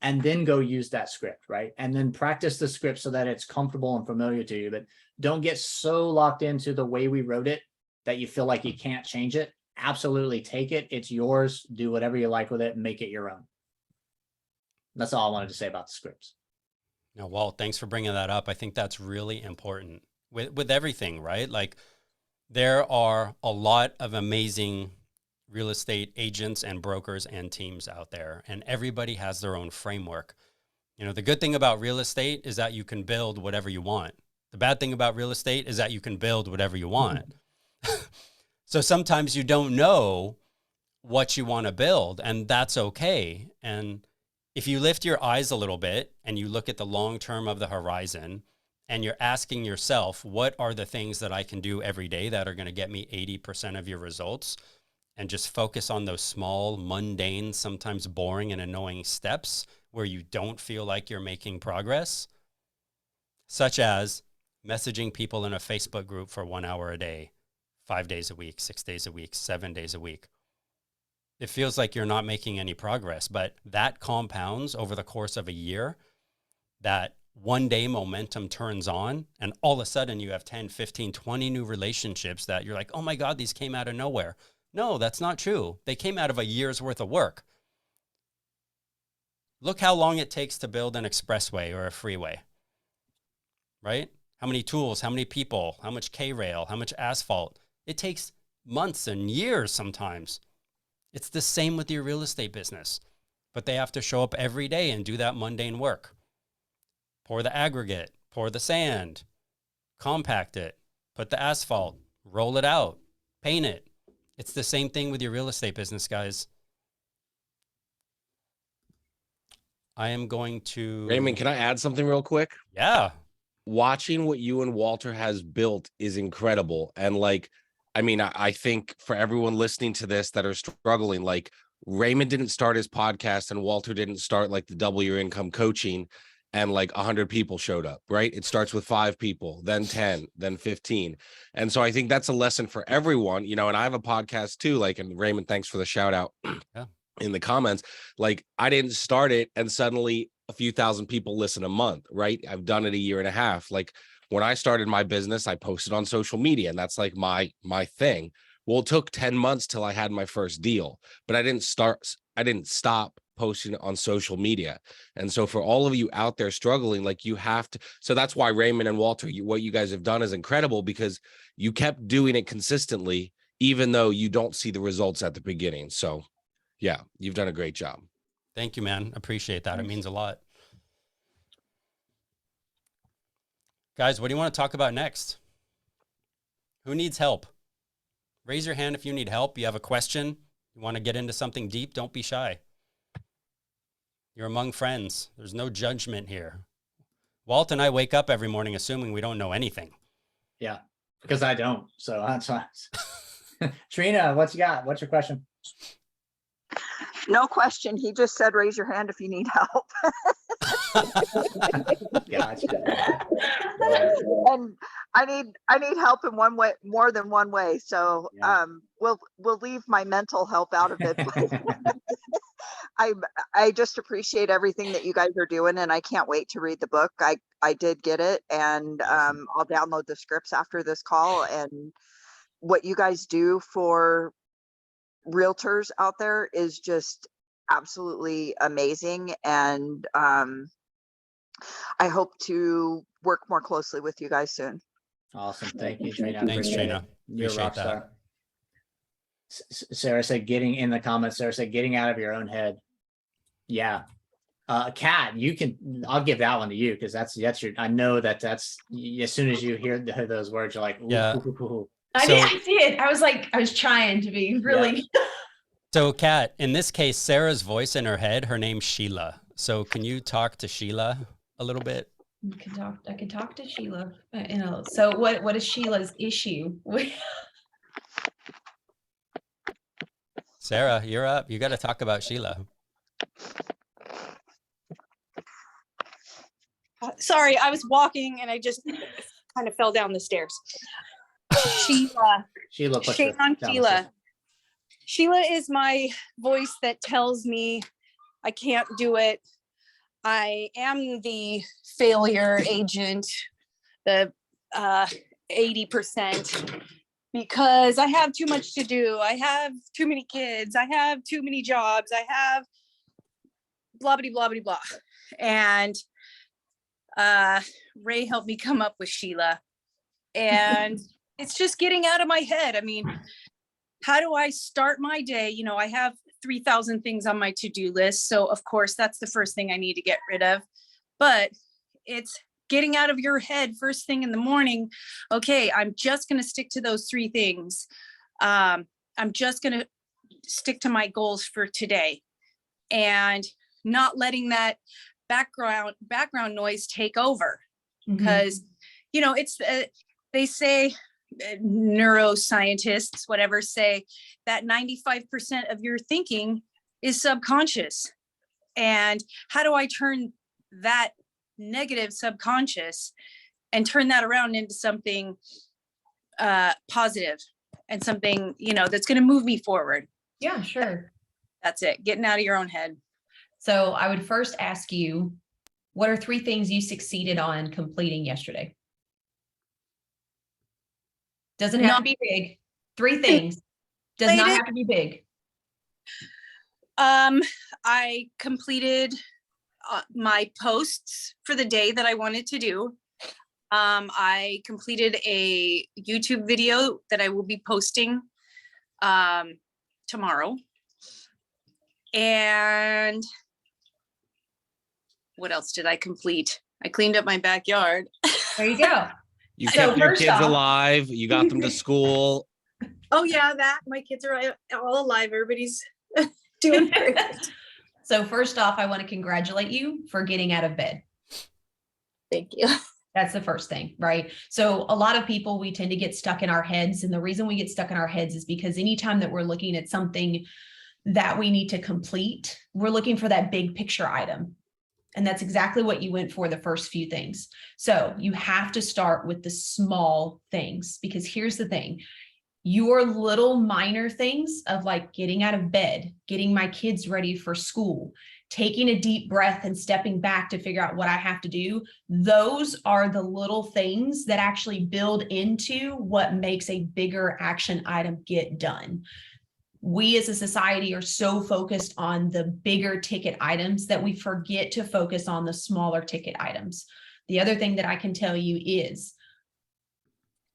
and then go use that script, right? And then practice the script so that it's comfortable and familiar to you. But don't get so locked into the way we wrote it that you feel like you can't change it. Absolutely take it. It's yours. Do whatever you like with it and make it your own. That's all I wanted to say about the scripts. No, Walt, thanks for bringing that up. I think that's really important with everything, right? Like there are a lot of amazing real estate agents and brokers and teams out there, and everybody has their own framework. You know, the good thing about real estate is that you can build whatever you want. The bad thing about real estate is that you can build whatever you want. So sometimes you don't know what you want to build, and that's okay. And if you lift your eyes a little bit and you look at the long term of the horizon and you're asking yourself, what are the things that I can do every day that are going to get me 80% of your results? and just focus on those small, mundane, sometimes boring and annoying steps where you don't feel like you're making progress, such as messaging people in a Facebook group for 1 hour a day, 5 days a week, 6 days a week, 7 days a week. It feels like you're not making any progress, but that compounds over the course of a year. That one day momentum turns on, and all of a sudden you have 10, 15, 20 new relationships that you're like, oh my God, these came out of nowhere. No, that's not true. They came out of a year's worth of work. Look how long it takes to build an expressway or a freeway, right? How many tools, how many people, how much K-rail, how much asphalt. It takes months and years sometimes. It's the same with your real estate business, but they have to show up every day and do that mundane work. Pour the aggregate, pour the sand, compact it, put the asphalt, roll it out, paint it. It's the same thing with your real estate business, guys. I am going to... Raymond, can I add something real quick? Yeah. Watching what you and Walter has built is incredible. And like, I mean, I think for everyone listening to this that are struggling, like Raymond didn't start his podcast and Walter didn't start like the double your income coaching and like 100 people showed up, right? It starts with 5 people, then 10, then 15. And so I think that's a lesson for everyone, you know, and I have a podcast too, like, and Raymond, thanks for the shout out in the comments. Like I didn't start it and suddenly a few thousand people listen a month, right? I've done it a year and a half. Like when I started my business, I posted on social media and that's like my thing. Well, it took 10 months till I had my first deal, but I didn't stop posting on social media. And so for all of you out there struggling, like you have to, so that's why Raymond and Walter, what you guys have done is incredible because you kept doing it consistently, even though you don't see the results at the beginning. So yeah, you've done a great job. Thank you, man. Appreciate that. It means a lot. Guys, what do you want to talk about next? Who needs help? Raise your hand if you need help. You have a question. You want to get into something deep. Don't be shy. You're among friends. There's no judgment here. Walt and I wake up every morning assuming we don't know anything. Yeah, because I don't. So that's fine. Trina, what you got? What's your question? No question. He just said, raise your hand if you need help. Gotcha. And I need help in one way, more than one way. So Yeah. we'll leave my mental help out of it. I just appreciate everything that you guys are doing, and I can't wait to read the book. I did get it, and Awesome. I'll download the scripts after this call. And what you guys do for realtors out there is just absolutely amazing. And I hope to work more closely with you guys soon. Awesome. Thank you, Trina. Thanks, Appreciate Trina. it. You're a Appreciate rock that. star. Sarah said, getting in the comments, Sarah said, getting out of your own head. Yeah. Kat, you can, I'll give that one to you because that's your, I know that's, as soon as you hear those words, you're like, ooh, Yeah. ooh, ooh, ooh. I did. I was like, I was trying to be really. So Kat, in this case, Sarah's voice in her head, her name's Sheila. So can you talk to Sheila a little bit? I can talk to Sheila. So what is Sheila's issue? Sarah, you're up. You got to talk about Sheila. Sorry, I was walking and I just kind of fell down the stairs. Sheila. Shame on Sheila. Sheila is my voice that tells me I can't do it. I am the failure agent, the 80%, because I have too much to do. I have too many kids. I have too many jobs. I have blah, blah, blah, blah, blah. And Ray helped me come up with Sheila. And it's just getting out of my head. I mean, how do I start my day? You know, I have 3,000 things on my to-do list. So of course, that's the first thing I need to get rid of. But it's getting out of your head first thing in the morning. Okay, I'm just going to stick to those 3 things. I'm just going to stick to my goals for today and not letting that background noise take over. Because, you know, it's, they say neuroscientists, whatever, say that 95% of your thinking is subconscious. And how do I turn that negative subconscious and turn that around into something positive and something, that's going to move me forward? Yeah, sure. That's it. Getting out of your own head. So I would first ask you, what are 3 things you succeeded on completing yesterday? Doesn't have to be big. 3 things. Does not have to be big. I completed my posts for the day that I wanted to do. I completed a YouTube video that I will be posting tomorrow. And what else did I complete? I cleaned up my backyard. There you go. You So kept your first kids off- alive. You got them to school. Oh yeah, my kids are all alive. Everybody's doing great. So first off, I want to congratulate you for getting out of bed. Thank you. That's the first thing, right? So a lot of people, we tend to get stuck in our heads. And the reason we get stuck in our heads is because anytime that we're looking at something that we need to complete, we're looking for that big picture item. And that's exactly what you went for the first few things. So you have to start with the small things, because here's the thing. Your little minor things of like getting out of bed, getting my kids ready for school, taking a deep breath and stepping back to figure out what I have to do. Those are the little things that actually build into what makes a bigger action item get done. We as a society are so focused on the bigger ticket items that we forget to focus on the smaller ticket items. The other thing that I can tell you is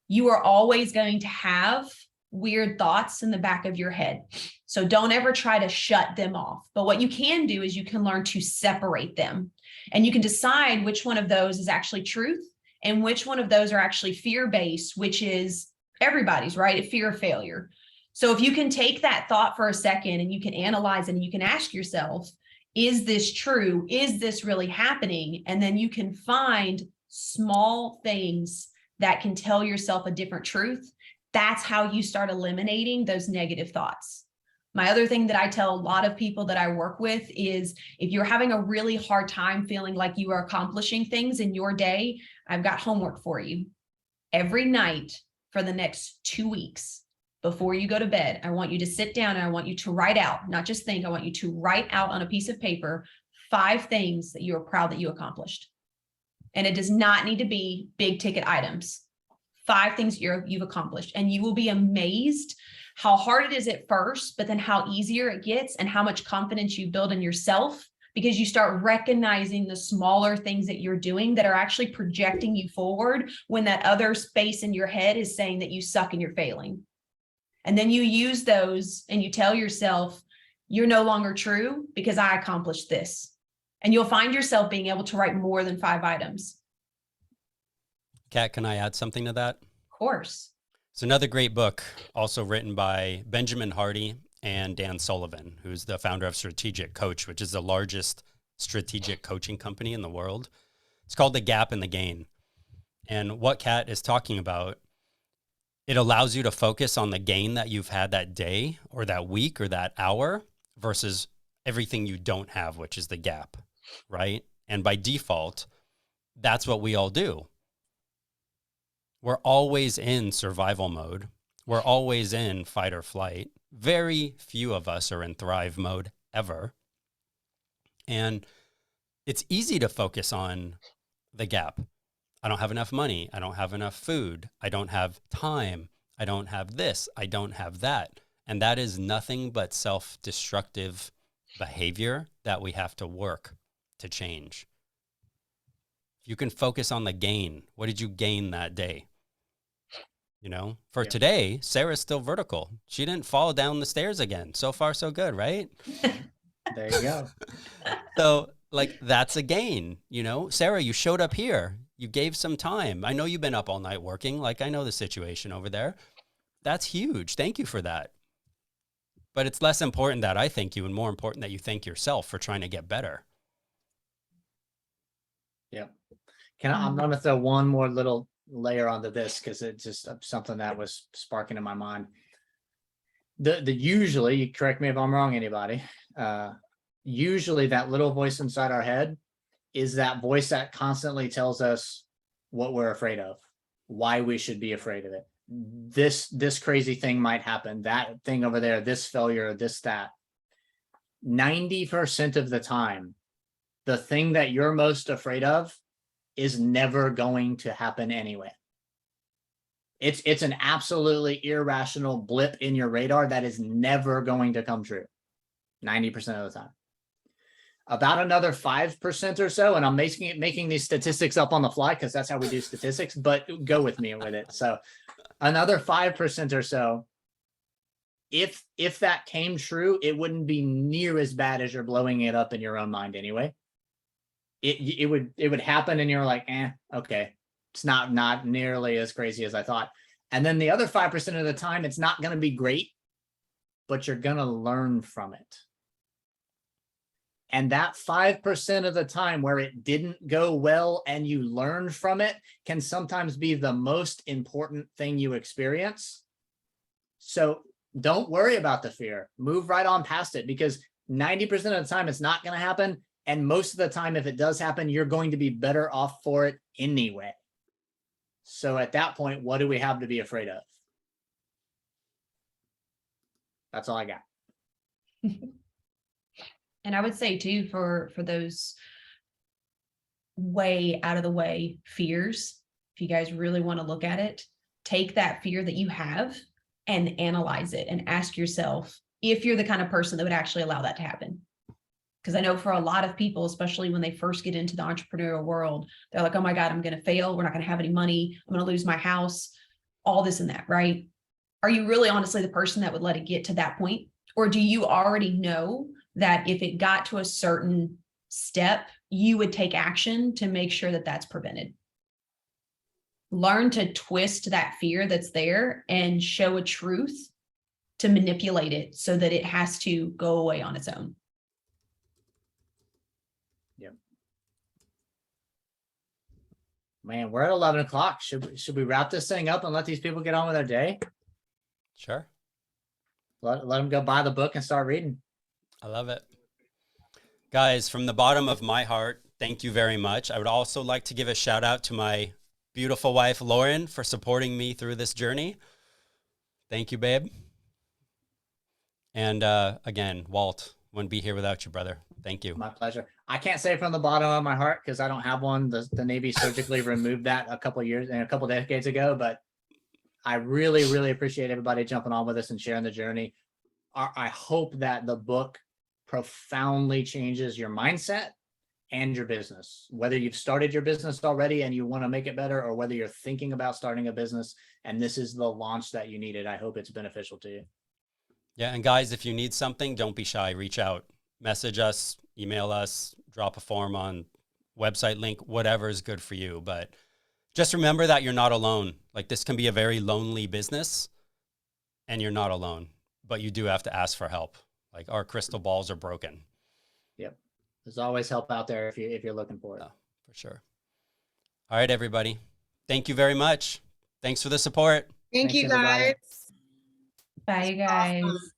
you are always going to have weird thoughts in the back of your head. So don't ever try to shut them off. But what you can do is you can learn to separate them, and you can decide which one of those is actually truth and which one of those are actually fear-based, which is everybody's, right? A fear of failure. So if you can take that thought for a second and you can analyze it and you can ask yourself, is this true? Is this really happening? And then you can find small things that can tell yourself a different truth. That's how you start eliminating those negative thoughts. My other thing that I tell a lot of people that I work with is if you're having a really hard time feeling like you are accomplishing things in your day, I've got homework for you. Every night for the next 2 weeks, before you go to bed, I want you to sit down and I want you to write out, not just think, I want you to write out on a piece of paper 5 things that you are proud that you accomplished. And it does not need to be big ticket items. 5 things you've accomplished, and you will be amazed how hard it is at first, but then how easier it gets and how much confidence you build in yourself, because you start recognizing the smaller things that you're doing that are actually projecting you forward when that other space in your head is saying that you suck and you're failing. And then you use those and you tell yourself, you're no longer true because I accomplished this. And you'll find yourself being able to write more than 5 items. Kat, can I add something to that? Of course. It's another great book, also written by Benjamin Hardy and Dan Sullivan, who's the founder of Strategic Coach, which is the largest strategic coaching company in the world. It's called The Gap and the Gain. And what Kat is talking about, it allows you to focus on the gain that you've had that day or that week or that hour versus everything you don't have, which is the gap, right? And by default, that's what we all do. We're always in survival mode. We're always in fight or flight. Very few of us are in thrive mode ever. And it's easy to focus on the gap. I don't have enough money. I don't have enough food. I don't have time. I don't have this. I don't have that. And that is nothing but self-destructive behavior that we have to work to change. If you can focus on the gain, what did you gain that day? You know, for today, Sarah's still vertical. She didn't fall down the stairs again. So far, so good, right? There you go. So like, that's a gain, you know? Sarah, you showed up here. You gave some time. I know you've been up all night working. Like, I know the situation over there. That's huge. Thank you for that. But it's less important that I thank you and more important that you thank yourself for trying to get better. Yeah. I'm going to throw one more little layer onto this because it's just something that was sparking in my mind. The usually, you correct me if I'm wrong, anybody, usually that little voice inside our head is that voice that constantly tells us what we're afraid of, why we should be afraid of it. This crazy thing might happen, that thing over there, this failure, this, that. 90% of the time, the thing that you're most afraid of is never going to happen anyway. It's an absolutely irrational blip in your radar that is never going to come true 90% of the time. About another 5% or so, and I'm making these statistics up on the fly because that's how we do statistics, but go with me with it. So another 5% or so, if that came true, it wouldn't be near as bad as you're blowing it up in your own mind anyway. It would happen and you're like, okay, it's not nearly as crazy as I thought. And then the other 5% of the time, it's not going to be great, but you're going to learn from it. And that 5% of the time where it didn't go well and you learned from it can sometimes be the most important thing you experience. So don't worry about the fear. Move right on past it, because 90% of the time it's not going to happen. And most of the time, if it does happen, you're going to be better off for it anyway. So at that point, what do we have to be afraid of? That's all I got. And I would say too, for those way out of the way fears, if you guys really want to look at it, take that fear that you have and analyze it and ask yourself if you're the kind of person that would actually allow that to happen. Because I know for a lot of people, especially when they first get into the entrepreneurial world, they're like, oh my God, I'm going to fail. We're not going to have any money. I'm going to lose my house, all this and that, right? Are you really honestly the person that would let it get to that point? Or do you already know that if it got to a certain step, you would take action to make sure that that's prevented? Learn to twist that fear that's there and show a truth to manipulate it so that it has to go away on its own. Man, we're at 11 o'clock. Should we wrap this thing up and let these people get on with their day? Sure. Let them go buy the book and start reading. I love it. Guys, from the bottom of my heart, thank you very much. I would also like to give a shout out to my beautiful wife, Lauren, for supporting me through this journey. Thank you, babe. And again, Walt, wouldn't be here without you, brother. Thank you. My pleasure. I can't say from the bottom of my heart because I don't have one. The Navy surgically removed that a couple decades ago, but I really, really appreciate everybody jumping on with us and sharing the journey. I hope that the book profoundly changes your mindset and your business, whether you've started your business already and you want to make it better, or whether you're thinking about starting a business and this is the launch that you needed. I hope it's beneficial to you. Yeah. And guys, if you need something, don't be shy. Reach out, message us, email us, drop a form on website link, whatever is good for you. But just remember that you're not alone. Like, this can be a very lonely business and you're not alone, but you do have to ask for help. Like, our crystal balls are broken. Yep. There's always help out there if you're looking for it. Oh, for sure. All right, everybody. Thank you very much. Thanks for the support. Thanks, everybody. Bye, you guys.